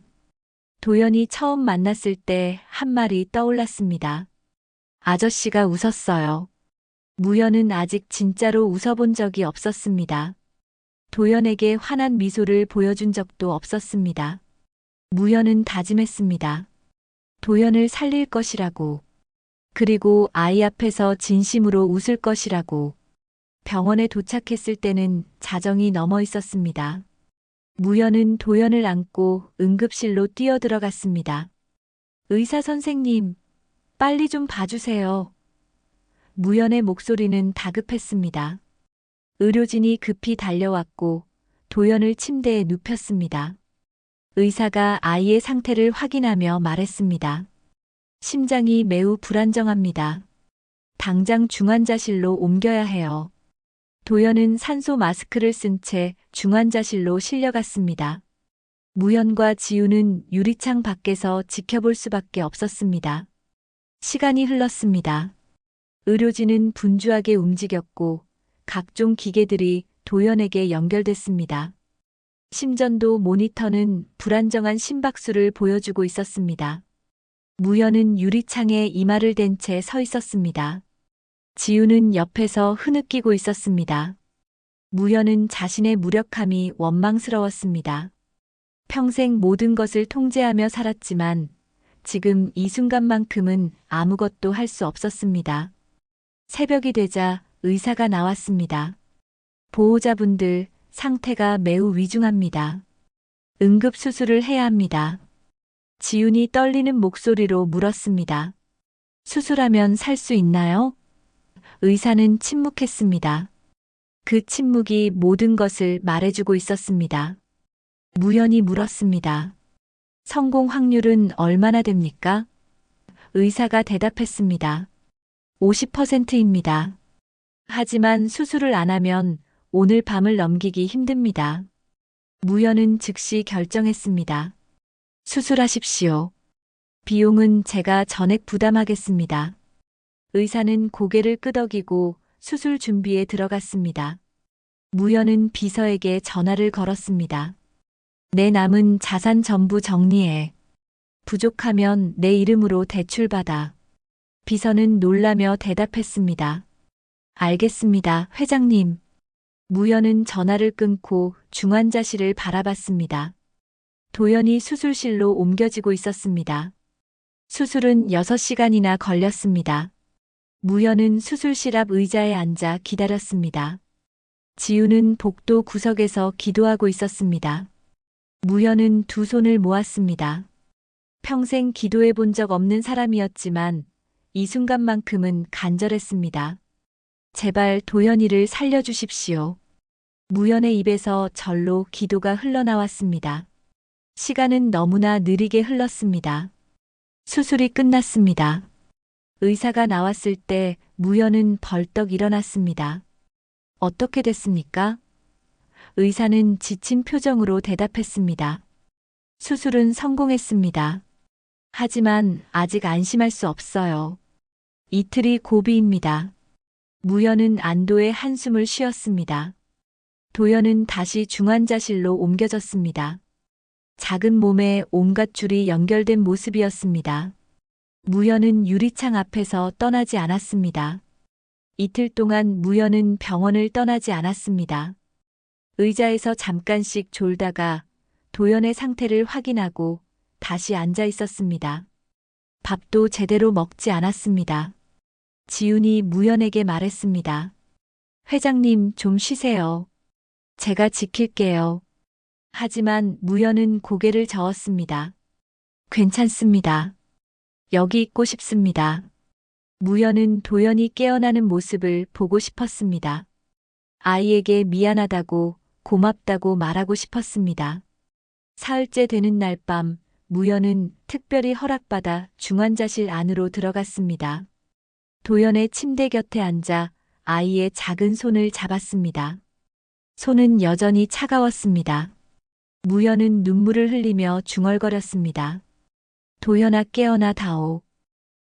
도연이 처음 만났을 때 한 말이 떠올랐습니다. 아저씨가 웃었어요. 무연은 아직 진짜로 웃어본 적이 없었습니다. 도연에게 환한 미소를 보여준 적도 없었습니다. 무연은 다짐했습니다. 도연을 살릴 것이라고. 그리고 아이 앞에서 진심으로 웃을 것이라고. 병원에 도착했을 때는 자정이 넘어 있었습니다. 무연은 도연을 안고 응급실로 뛰어들어갔습니다. 의사 선생님, 빨리 좀 봐주세요. 무연의 목소리는 다급했습니다. 의료진이 급히 달려왔고 도연을 침대에 눕혔습니다. 의사가 아이의 상태를 확인하며 말했습니다. 심장이 매우 불안정합니다. 당장 중환자실로 옮겨야 해요. 도연은 산소 마스크를 쓴 채 중환자실로 실려갔습니다. 무연과 지훈은 유리창 밖에서 지켜볼 수밖에 없었습니다. 시간이 흘렀습니다. 의료진은 분주하게 움직였고 각종 기계들이 도연에게 연결됐습니다. 심전도 모니터는 불안정한 심박수를 보여주고 있었습니다. 무연은 유리창에 이마를 댄 채 서 있었습니다. 지훈은 옆에서 흐느끼고 있었습니다. 무연은 자신의 무력함이 원망스러웠습니다. 평생 모든 것을 통제하며 살았지만 지금 이 순간만큼은 아무것도 할 수 없었습니다. 새벽이 되자 의사가 나왔습니다. 보호자분들, 상태가 매우 위중합니다. 응급수술을 해야 합니다. 지훈이 떨리는 목소리로 물었습니다. 수술하면 살 수 있나요? 의사는 침묵했습니다. 그 침묵이 모든 것을 말해주고 있었습니다. 무연이 물었습니다. 성공 확률은 얼마나 됩니까? 의사가 대답했습니다. 50%입니다. 하지만 수술을 안 하면 오늘 밤을 넘기기 힘듭니다. 무연은 즉시 결정했습니다. 수술하십시오. 비용은 제가 전액 부담하겠습니다. 의사는 고개를 끄덕이고 수술 준비에 들어갔습니다. 무연은 비서에게 전화를 걸었습니다. 내 남은 자산 전부 정리해. 부족하면 내 이름으로 대출받아. 비서는 놀라며 대답했습니다. 알겠습니다, 회장님. 무연은 전화를 끊고 중환자실을 바라봤습니다. 도연이 수술실로 옮겨지고 있었습니다. 수술은 6시간이나 걸렸습니다. 무연은 수술실 앞 의자에 앉아 기다렸습니다. 지우는 복도 구석에서 기도하고 있었습니다. 무연은 두 손을 모았습니다. 평생 기도해 본 적 없는 사람이었지만 이 순간만큼은 간절했습니다. 제발 도연이를 살려주십시오. 무연의 입에서 절로 기도가 흘러나왔습니다. 시간은 너무나 느리게 흘렀습니다. 수술이 끝났습니다. 의사가 나왔을 때 무연은 벌떡 일어났습니다. 어떻게 됐습니까? 의사는 지친 표정으로 대답했습니다. 수술은 성공했습니다. 하지만 아직 안심할 수 없어요. 이틀이 고비입니다. 무연은 안도의 한숨을 쉬었습니다. 도연은 다시 중환자실로 옮겨졌습니다. 작은 몸에 온갖 줄이 연결된 모습이었습니다. 무연은 유리창 앞에서 떠나지 않았습니다. 이틀 동안 무연은 병원을 떠나지 않았습니다. 의자에서 잠깐씩 졸다가 도연의 상태를 확인하고 다시 앉아 있었습니다. 밥도 제대로 먹지 않았습니다. 지훈이 무연에게 말했습니다. 회장님 좀 쉬세요. 제가 지킬게요. 하지만 무연은 고개를 저었습니다. 괜찮습니다. 여기 있고 싶습니다. 무연은 도연이 깨어나는 모습을 보고 싶었습니다. 아이에게 미안하다고 고맙다고 말하고 싶었습니다. 사흘째 되는 날 밤 무연은 특별히 허락받아 중환자실 안으로 들어갔습니다. 도연의 침대 곁에 앉아 아이의 작은 손을 잡았습니다. 손은 여전히 차가웠습니다. 무연은 눈물을 흘리며 중얼거렸습니다. 도연아 깨어나 다오.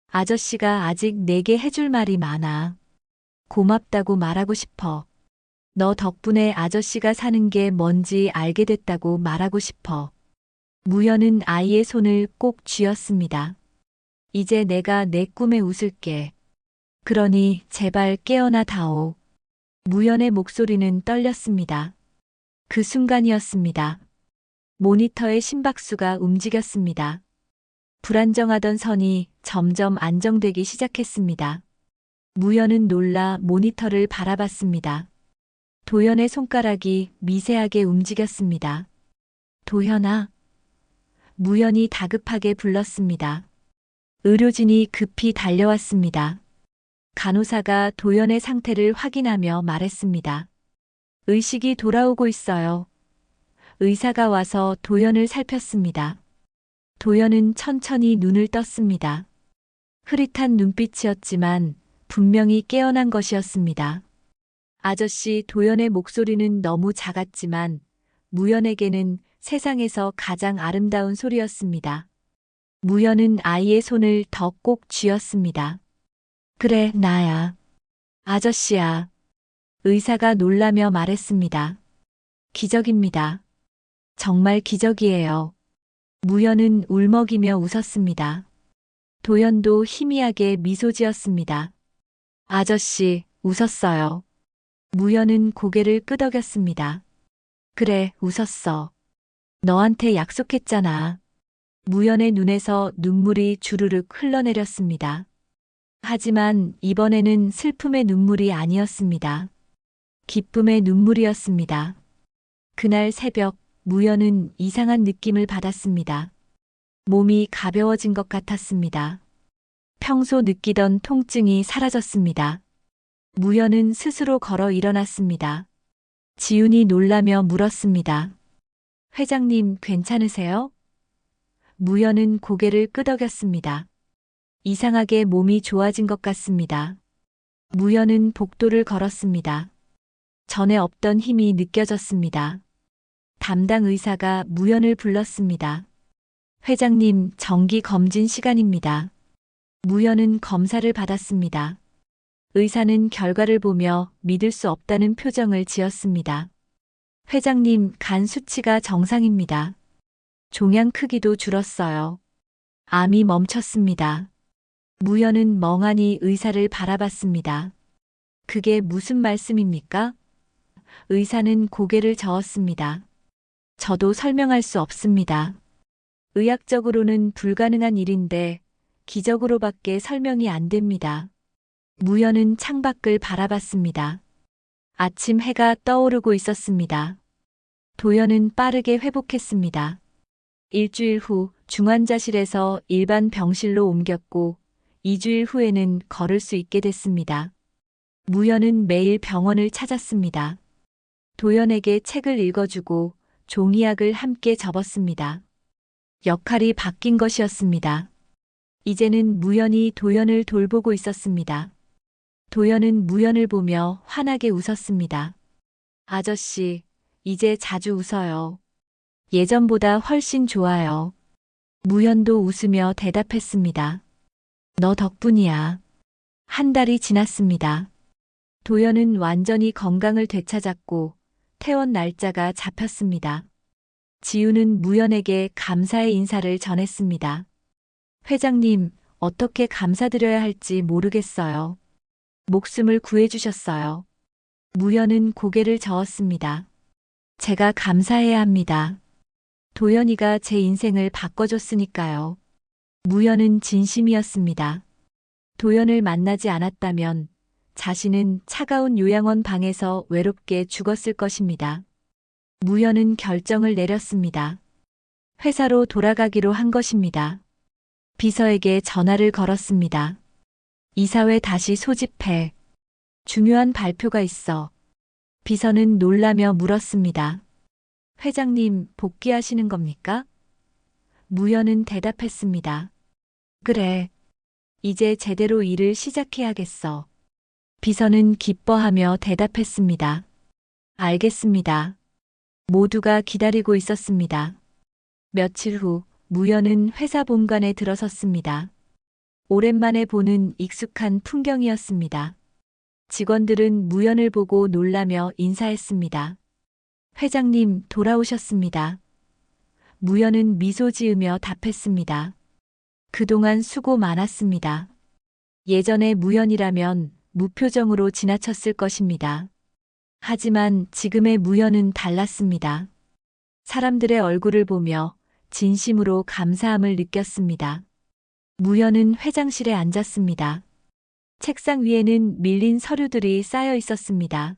아저씨가 아직 내게 해줄 말이 많아. 고맙다고 말하고 싶어. 너 덕분에 아저씨가 사는 게 뭔지 알게 됐다고 말하고 싶어. 무연은 아이의 손을 꼭 쥐었습니다. 이제 내가 내 꿈에 웃을게. 그러니 제발 깨어나 다오. 무연의 목소리는 떨렸습니다. 그 순간이었습니다. 모니터의 심박수가 움직였습니다. 불안정하던 선이 점점 안정되기 시작했습니다. 무연은 놀라 모니터를 바라봤습니다. 도연의 손가락이 미세하게 움직였습니다. 도연아. 무연이 다급하게 불렀습니다. 의료진이 급히 달려왔습니다. 간호사가 도연의 상태를 확인하며 말했습니다. 의식이 돌아오고 있어요. 의사가 와서 도연을 살폈습니다. 도연은 천천히 눈을 떴습니다. 흐릿한 눈빛이었지만 분명히 깨어난 것이었습니다. 아저씨 도연의 목소리는 너무 작았지만 무연에게는 세상에서 가장 아름다운 소리였습니다. 무연은 아이의 손을 더 꼭 쥐었습니다. 그래, 나야. 아저씨야. 의사가 놀라며 말했습니다. 기적입니다. 정말 기적이에요. 무연은 울먹이며 웃었습니다. 도연도 희미하게 미소 지었습니다. 아저씨, 웃었어요. 무연은 고개를 끄덕였습니다. 그래, 웃었어. 너한테 약속했잖아. 무연의 눈에서 눈물이 주르륵 흘러내렸습니다. 하지만 이번에는 슬픔의 눈물이 아니었습니다. 기쁨의 눈물이었습니다. 그날 새벽 무연은 이상한 느낌을 받았습니다. 몸이 가벼워진 것 같았습니다. 평소 느끼던 통증이 사라졌습니다. 무연은 스스로 걸어 일어났습니다. 지훈이 놀라며 물었습니다. 회장님 괜찮으세요? 무연은 고개를 끄덕였습니다. 이상하게 몸이 좋아진 것 같습니다. 무연은 복도를 걸었습니다. 전에 없던 힘이 느껴졌습니다. 담당 의사가 무연을 불렀습니다. 회장님, 정기 검진 시간입니다. 무연은 검사를 받았습니다. 의사는 결과를 보며 믿을 수 없다는 표정을 지었습니다. 회장님, 간 수치가 정상입니다. 종양 크기도 줄었어요. 암이 멈췄습니다. 무연은 멍하니 의사를 바라봤습니다. 그게 무슨 말씀입니까? 의사는 고개를 저었습니다. 저도 설명할 수 없습니다. 의학적으로는 불가능한 일인데 기적으로밖에 설명이 안 됩니다. 무연은 창밖을 바라봤습니다. 아침 해가 떠오르고 있었습니다. 도연은 빠르게 회복했습니다. 일주일 후 중환자실에서 일반 병실로 옮겼고 2주일 후에는 걸을 수 있게 됐습니다. 무연은 매일 병원을 찾았습니다. 도연에게 책을 읽어주고 종이약을 함께 접었습니다. 역할이 바뀐 것이었습니다. 이제는 무연이 도연을 돌보고 있었습니다. 도연은 무연을 보며 환하게 웃었습니다. 아저씨, 이제 자주 웃어요. 예전보다 훨씬 좋아요. 무연도 웃으며 대답했습니다. 너 덕분이야. 한 달이 지났습니다. 도연은 완전히 건강을 되찾았고 퇴원 날짜가 잡혔습니다. 지우는 무연에게 감사의 인사를 전했습니다. 회장님, 어떻게 감사드려야 할지 모르겠어요. 목숨을 구해주셨어요. 무연은 고개를 저었습니다. 제가 감사해야 합니다. 도연이가 제 인생을 바꿔줬으니까요. 무연은 진심이었습니다. 도연을 만나지 않았다면 자신은 차가운 요양원 방에서 외롭게 죽었을 것입니다. 무연은 결정을 내렸습니다. 회사로 돌아가기로 한 것입니다. 비서에게 전화를 걸었습니다. 이사회 다시 소집해. 중요한 발표가 있어. 비서는 놀라며 물었습니다. 회장님, 복귀하시는 겁니까? 무연은 대답했습니다. 그래. 이제 제대로 일을 시작해야겠어. 비서는 기뻐하며 대답했습니다. 알겠습니다. 모두가 기다리고 있었습니다. 며칠 후 무연은 회사 본관에 들어섰습니다. 오랜만에 보는 익숙한 풍경이었습니다. 직원들은 무연을 보고 놀라며 인사했습니다. 회장님, 돌아오셨습니다. 무연은 미소 지으며 답했습니다. 그동안 수고 많았습니다. 예전의 무연이라면 무표정으로 지나쳤을 것입니다. 하지만 지금의 무연은 달랐습니다. 사람들의 얼굴을 보며 진심으로 감사함을 느꼈습니다. 무연은 회장실에 앉았습니다. 책상 위에는 밀린 서류들이 쌓여 있었습니다.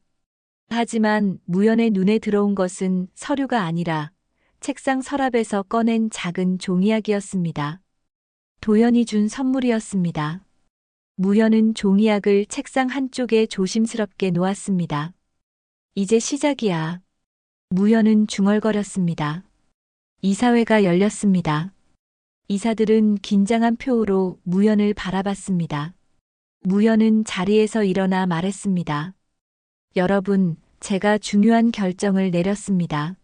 하지만 무연의 눈에 들어온 것은 서류가 아니라 책상 서랍에서 꺼낸 작은 종이약이었습니다. 도연이 준 선물이었습니다. 무연은 종이약을 책상 한쪽에 조심스럽게 놓았습니다. 이제 시작이야. 무연은 중얼거렸습니다. 이사회가 열렸습니다. 이사들은 긴장한 표로 무연을 바라봤습니다. 무연은 자리에서 일어나 말했습니다. 여러분, 제가 중요한 결정을 내렸습니다.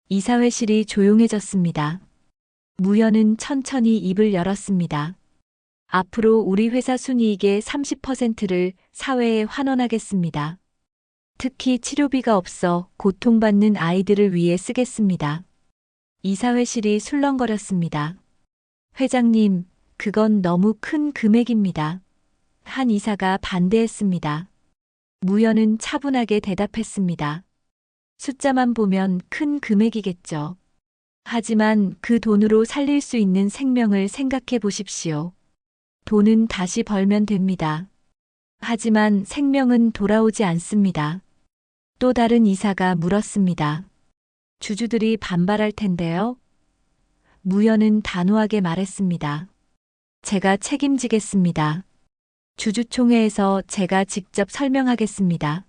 이사회실이 조용해졌습니다. 무연은 천천히 입을 열었습니다. 앞으로 우리 회사 순이익의 30%를 사회에 환원하겠습니다. 특히 치료비가 없어 고통받는 아이들을 위해 쓰겠습니다. 이사회실이 술렁거렸습니다. 회장님, 그건 너무 큰 금액입니다. 한 이사가 반대했습니다. 무연은 차분하게 대답했습니다. 숫자만 보면 큰 금액이겠죠. 하지만 그 돈으로 살릴 수 있는 생명을 생각해 보십시오. 돈은 다시 벌면 됩니다. 하지만 생명은 돌아오지 않습니다. 또 다른 이사가 물었습니다. 주주들이 반발할 텐데요. 무연은 단호하게 말했습니다. 제가 책임지겠습니다. 주주총회에서 제가 직접 설명하겠습니다.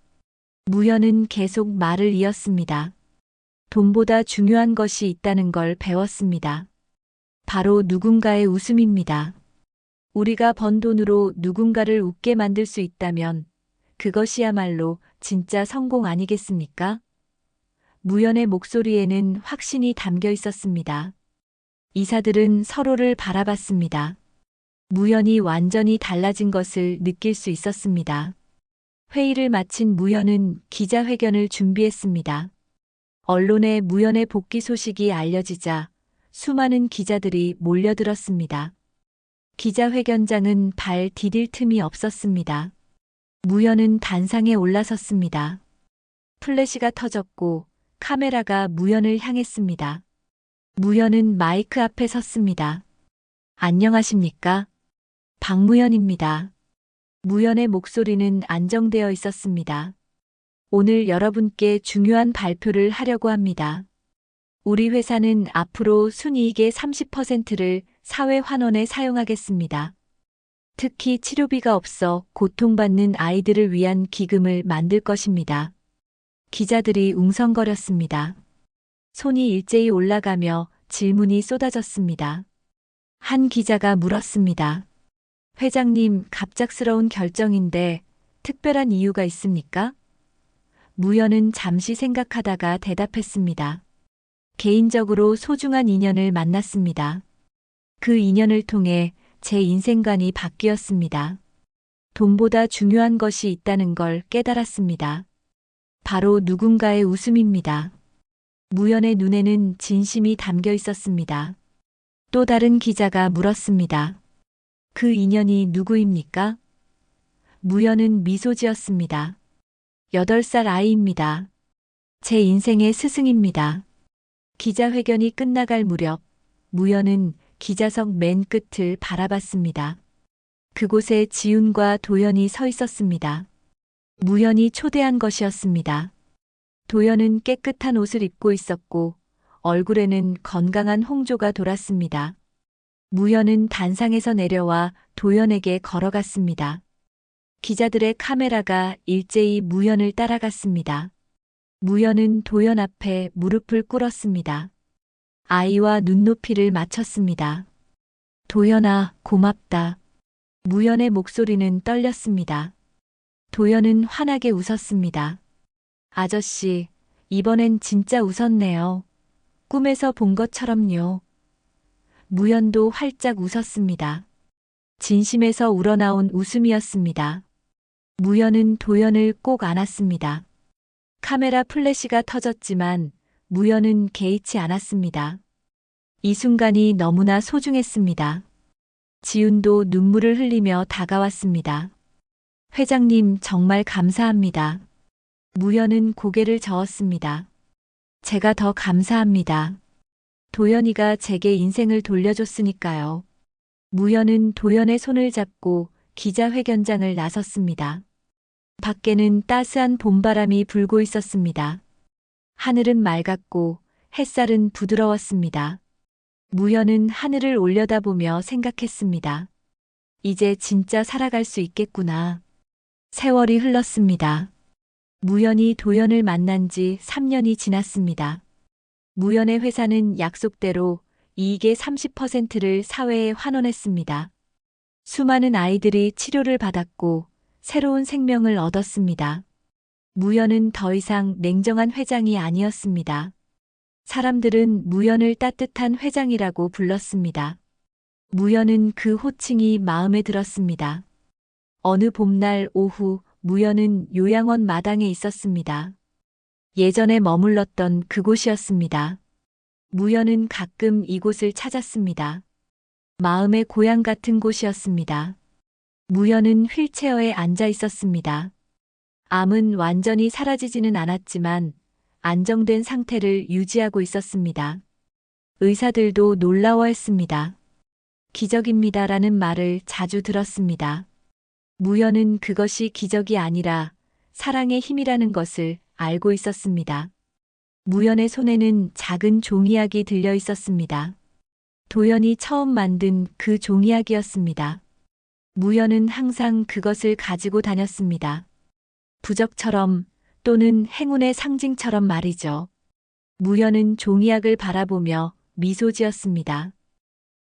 무연은 계속 말을 이었습니다. 돈보다 중요한 것이 있다는 걸 배웠습니다. 바로 누군가의 웃음입니다. 우리가 번 돈으로 누군가를 웃게 만들 수 있다면 그것이야말로 진짜 성공 아니겠습니까? 무연의 목소리에는 확신이 담겨 있었습니다. 이사들은 서로를 바라봤습니다. 무연이 완전히 달라진 것을 느낄 수 있었습니다. 회의를 마친 무연은 기자회견을 준비했습니다. 언론에 무연의 복귀 소식이 알려지자 수많은 기자들이 몰려들었습니다. 기자회견장은 발 디딜 틈이 없었습니다. 무연은 단상에 올라섰습니다. 플래시가 터졌고 카메라가 무연을 향했습니다. 무연은 마이크 앞에 섰습니다. 안녕하십니까? 박무연입니다. 무연의 목소리는 안정되어 있었습니다. 오늘 여러분께 중요한 발표를 하려고 합니다. 우리 회사는 앞으로 순이익의 30%를 사회 환원에 사용하겠습니다. 특히 치료비가 없어 고통받는 아이들을 위한 기금을 만들 것입니다. 기자들이 웅성거렸습니다. 손이 일제히 올라가며 질문이 쏟아졌습니다. 한 기자가 물었습니다. 회장님, 갑작스러운 결정인데 특별한 이유가 있습니까? 무연은 잠시 생각하다가 대답했습니다. 개인적으로 소중한 인연을 만났습니다. 그 인연을 통해 제 인생관이 바뀌었습니다. 돈보다 중요한 것이 있다는 걸 깨달았습니다. 바로 누군가의 웃음입니다. 무연의 눈에는 진심이 담겨 있었습니다. 또 다른 기자가 물었습니다. 그 인연이 누구입니까? 무연은 미소 지었습니다. 8살 아이입니다. 제 인생의 스승입니다. 기자회견이 끝나갈 무렵 무연은 기자석 맨 끝을 바라봤습니다. 그곳에 지훈과 도연이 서 있었습니다. 무연이 초대한 것이었습니다. 도연은 깨끗한 옷을 입고 있었고 얼굴에는 건강한 홍조가 돌았습니다. 무연은 단상에서 내려와 도연에게 걸어갔습니다. 기자들의 카메라가 일제히 무연을 따라갔습니다. 무연은 도연 앞에 무릎을 꿇었습니다. 아이와 눈높이를 맞췄습니다. 도연아, 고맙다. 무연의 목소리는 떨렸습니다. 도연은 환하게 웃었습니다. 아저씨, 이번엔 진짜 웃었네요. 꿈에서 본 것처럼요. 무연도 활짝 웃었습니다. 진심에서 우러나온 웃음이었습니다. 무연은 도연을 꼭 안았습니다. 카메라 플래시가 터졌지만 무연은 개의치 않았습니다. 이 순간이 너무나 소중했습니다. 지훈도 눈물을 흘리며 다가왔습니다. 회장님, 정말 감사합니다. 무연은 고개를 저었습니다. 제가 더 감사합니다. 도연이가 제게 인생을 돌려줬으니까요. 무연은 도연의 손을 잡고 기자회견장을 나섰습니다. 밖에는 따스한 봄바람이 불고 있었습니다. 하늘은 맑았고 햇살은 부드러웠습니다. 무연은 하늘을 올려다보며 생각했습니다. 이제 진짜 살아갈 수 있겠구나. 세월이 흘렀습니다. 무연이 도연을 만난 지 3년이 지났습니다. 무연의 회사는 약속대로 이익의 30%를 사회에 환원했습니다. 수많은 아이들이 치료를 받았고 새로운 생명을 얻었습니다. 무연은 더 이상 냉정한 회장이 아니었습니다. 사람들은 무연을 따뜻한 회장이라고 불렀습니다. 무연은 그 호칭이 마음에 들었습니다. 어느 봄날 오후 무연은 요양원 마당에 있었습니다. 예전에 머물렀던 그곳이었습니다. 무연은 가끔 이곳을 찾았습니다. 마음의 고향 같은 곳이었습니다. 무연은 휠체어에 앉아 있었습니다. 암은 완전히 사라지지는 않았지만 안정된 상태를 유지하고 있었습니다. 의사들도 놀라워했습니다. 기적입니다라는 말을 자주 들었습니다. 무연은 그것이 기적이 아니라 사랑의 힘이라는 것을 알고 있었습니다. 무연의 손에는 작은 종이약이 들려 있었습니다. 도연이 처음 만든 그 종이약이었습니다. 무연은 항상 그것을 가지고 다녔습니다. 부적처럼 또는 행운의 상징처럼 말이죠. 무연은 종이약을 바라보며 미소 지었습니다.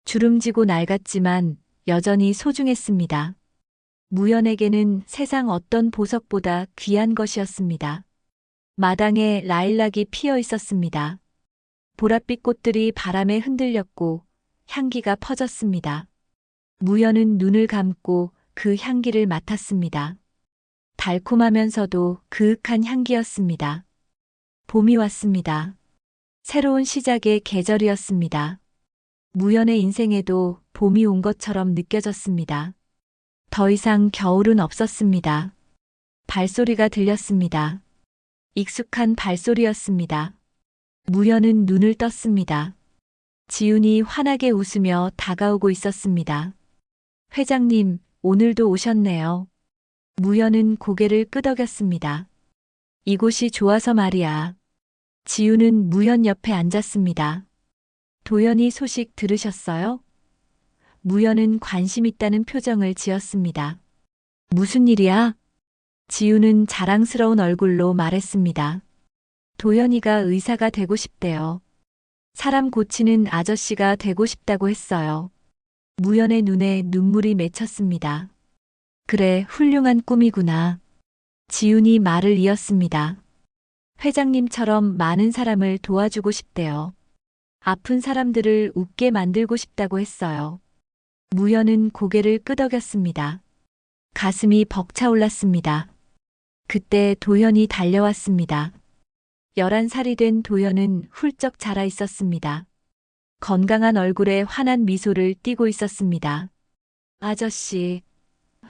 주름지고 낡았지만 여전히 소중했습니다. 무연에게는 세상 어떤 보석보다 귀한 것이었습니다. 마당에 라일락이 피어 있었습니다. 보랏빛 꽃들이 바람에 흔들렸고 향기가 퍼졌습니다. 무연은 눈을 감고 그 향기를 맡았습니다. 달콤하면서도 그윽한 향기였습니다. 봄이 왔습니다. 새로운 시작의 계절이었습니다. 무연의 인생에도 봄이 온 것처럼 느껴졌습니다. 더 이상 겨울은 없었습니다. 발소리가 들렸습니다. 익숙한 발소리였습니다. 무연은 눈을 떴습니다. 지훈이 환하게 웃으며 다가오고 있었습니다. 회장님, 오늘도 오셨네요. 무연은 고개를 끄덕였습니다. 이곳이 좋아서 말이야. 지훈은 무연 옆에 앉았습니다. 도연이 소식 들으셨어요? 무연은 관심 있다는 표정을 지었습니다. 무슨 일이야? 지훈은 자랑스러운 얼굴로 말했습니다. 도연이가 의사가 되고 싶대요. 사람 고치는 아저씨가 되고 싶다고 했어요. 무연의 눈에 눈물이 맺혔습니다. 그래, 훌륭한 꿈이구나. 지훈이 말을 이었습니다. 회장님처럼 많은 사람을 도와주고 싶대요. 아픈 사람들을 웃게 만들고 싶다고 했어요. 무연은 고개를 끄덕였습니다. 가슴이 벅차올랐습니다. 그때 도연이 달려왔습니다. 11살이 된 도연은 훌쩍 자라 있었습니다. 건강한 얼굴에 환한 미소를 띠고 있었습니다. 아저씨,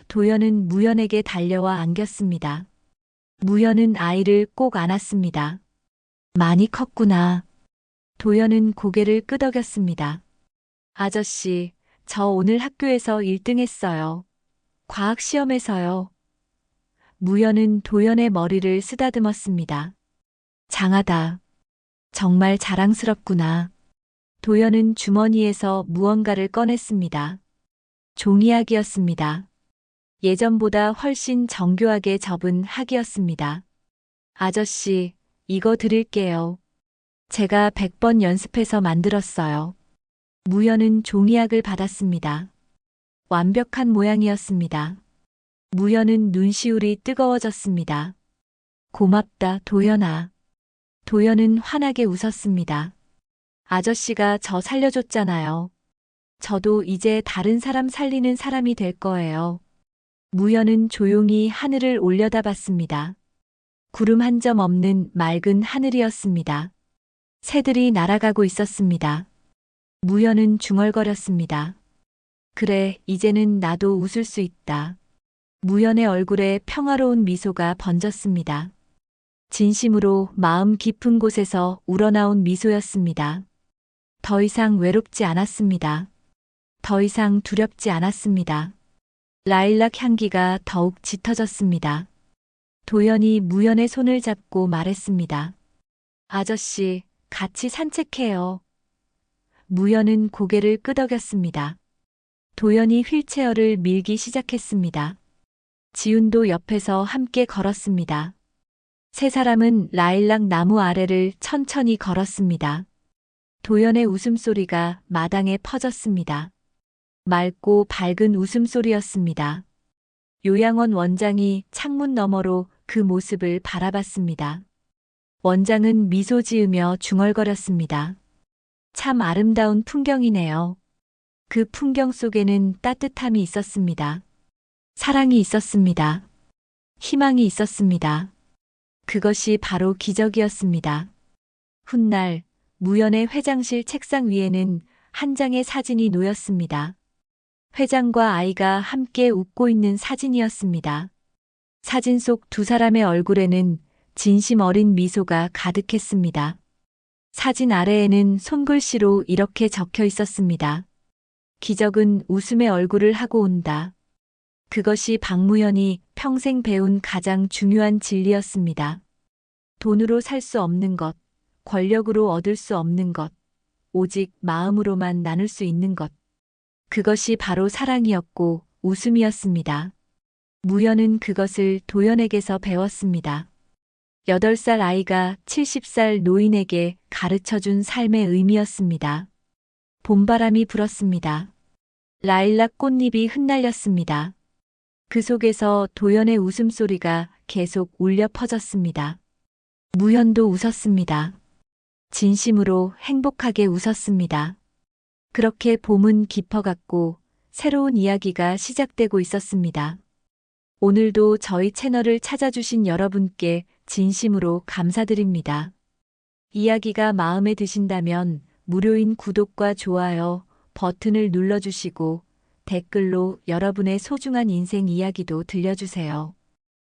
도연은 무연에게 달려와 안겼습니다. 무연은 아이를 꼭 안았습니다. 많이 컸구나. 도연은 고개를 끄덕였습니다. 아저씨, 저 오늘 학교에서 1등 했어요. 과학 시험에서요. 무연은 도연의 머리를 쓰다듬었습니다. 장하다. 정말 자랑스럽구나. 도연은 주머니에서 무언가를 꺼냈습니다. 종이학이었습니다. 예전보다 훨씬 정교하게 접은 학이었습니다. 아저씨, 이거 드릴게요. 제가 100번 연습해서 만들었어요. 무연은 종이학을 받았습니다. 완벽한 모양이었습니다. 무연은 눈시울이 뜨거워졌습니다. 고맙다, 도연아. 도연은 환하게 웃었습니다. 아저씨가 저 살려줬잖아요. 저도 이제 다른 사람 살리는 사람이 될 거예요. 무연은 조용히 하늘을 올려다봤습니다. 구름 한 점 없는 맑은 하늘이었습니다. 새들이 날아가고 있었습니다. 무연은 중얼거렸습니다. 그래, 이제는 나도 웃을 수 있다. 무연의 얼굴에 평화로운 미소가 번졌습니다. 진심으로 마음 깊은 곳에서 우러나온 미소였습니다. 더 이상 외롭지 않았습니다. 더 이상 두렵지 않았습니다. 라일락 향기가 더욱 짙어졌습니다. 도연이 무연의 손을 잡고 말했습니다. 아저씨, 같이 산책해요. 무연은 고개를 끄덕였습니다. 도연이 휠체어를 밀기 시작했습니다. 지훈도 옆에서 함께 걸었습니다. 세 사람은 라일락 나무 아래를 천천히 걸었습니다. 도연의 웃음소리가 마당에 퍼졌습니다. 맑고 밝은 웃음소리였습니다. 요양원 원장이 창문 너머로 그 모습을 바라봤습니다. 원장은 미소 지으며 중얼거렸습니다. 참 아름다운 풍경이네요. 그 풍경 속에는 따뜻함이 있었습니다. 사랑이 있었습니다. 희망이 있었습니다. 그것이 바로 기적이었습니다. 훗날 무연의 회장실 책상 위에는 한 장의 사진이 놓였습니다. 회장과 아이가 함께 웃고 있는 사진이었습니다. 사진 속 두 사람의 얼굴에는 진심 어린 미소가 가득했습니다. 사진 아래에는 손글씨로 이렇게 적혀 있었습니다. 기적은 웃음의 얼굴을 하고 온다. 그것이 박무연이 평생 배운 가장 중요한 진리였습니다. 돈으로 살 수 없는 것, 권력으로 얻을 수 없는 것, 오직 마음으로만 나눌 수 있는 것. 그것이 바로 사랑이었고 웃음이었습니다. 무연은 그것을 도연에게서 배웠습니다. 8살 아이가 70살 노인에게 가르쳐준 삶의 의미였습니다. 봄바람이 불었습니다. 라일락 꽃잎이 흩날렸습니다. 그 속에서 도연의 웃음소리가 계속 울려 퍼졌습니다. 무연도 웃었습니다. 진심으로 행복하게 웃었습니다. 그렇게 봄은 깊어갔고 새로운 이야기가 시작되고 있었습니다. 오늘도 저희 채널을 찾아주신 여러분께 진심으로 감사드립니다. 이야기가 마음에 드신다면 무료인 구독과 좋아요 버튼을 눌러주시고 댓글로 여러분의 소중한 인생 이야기도 들려주세요.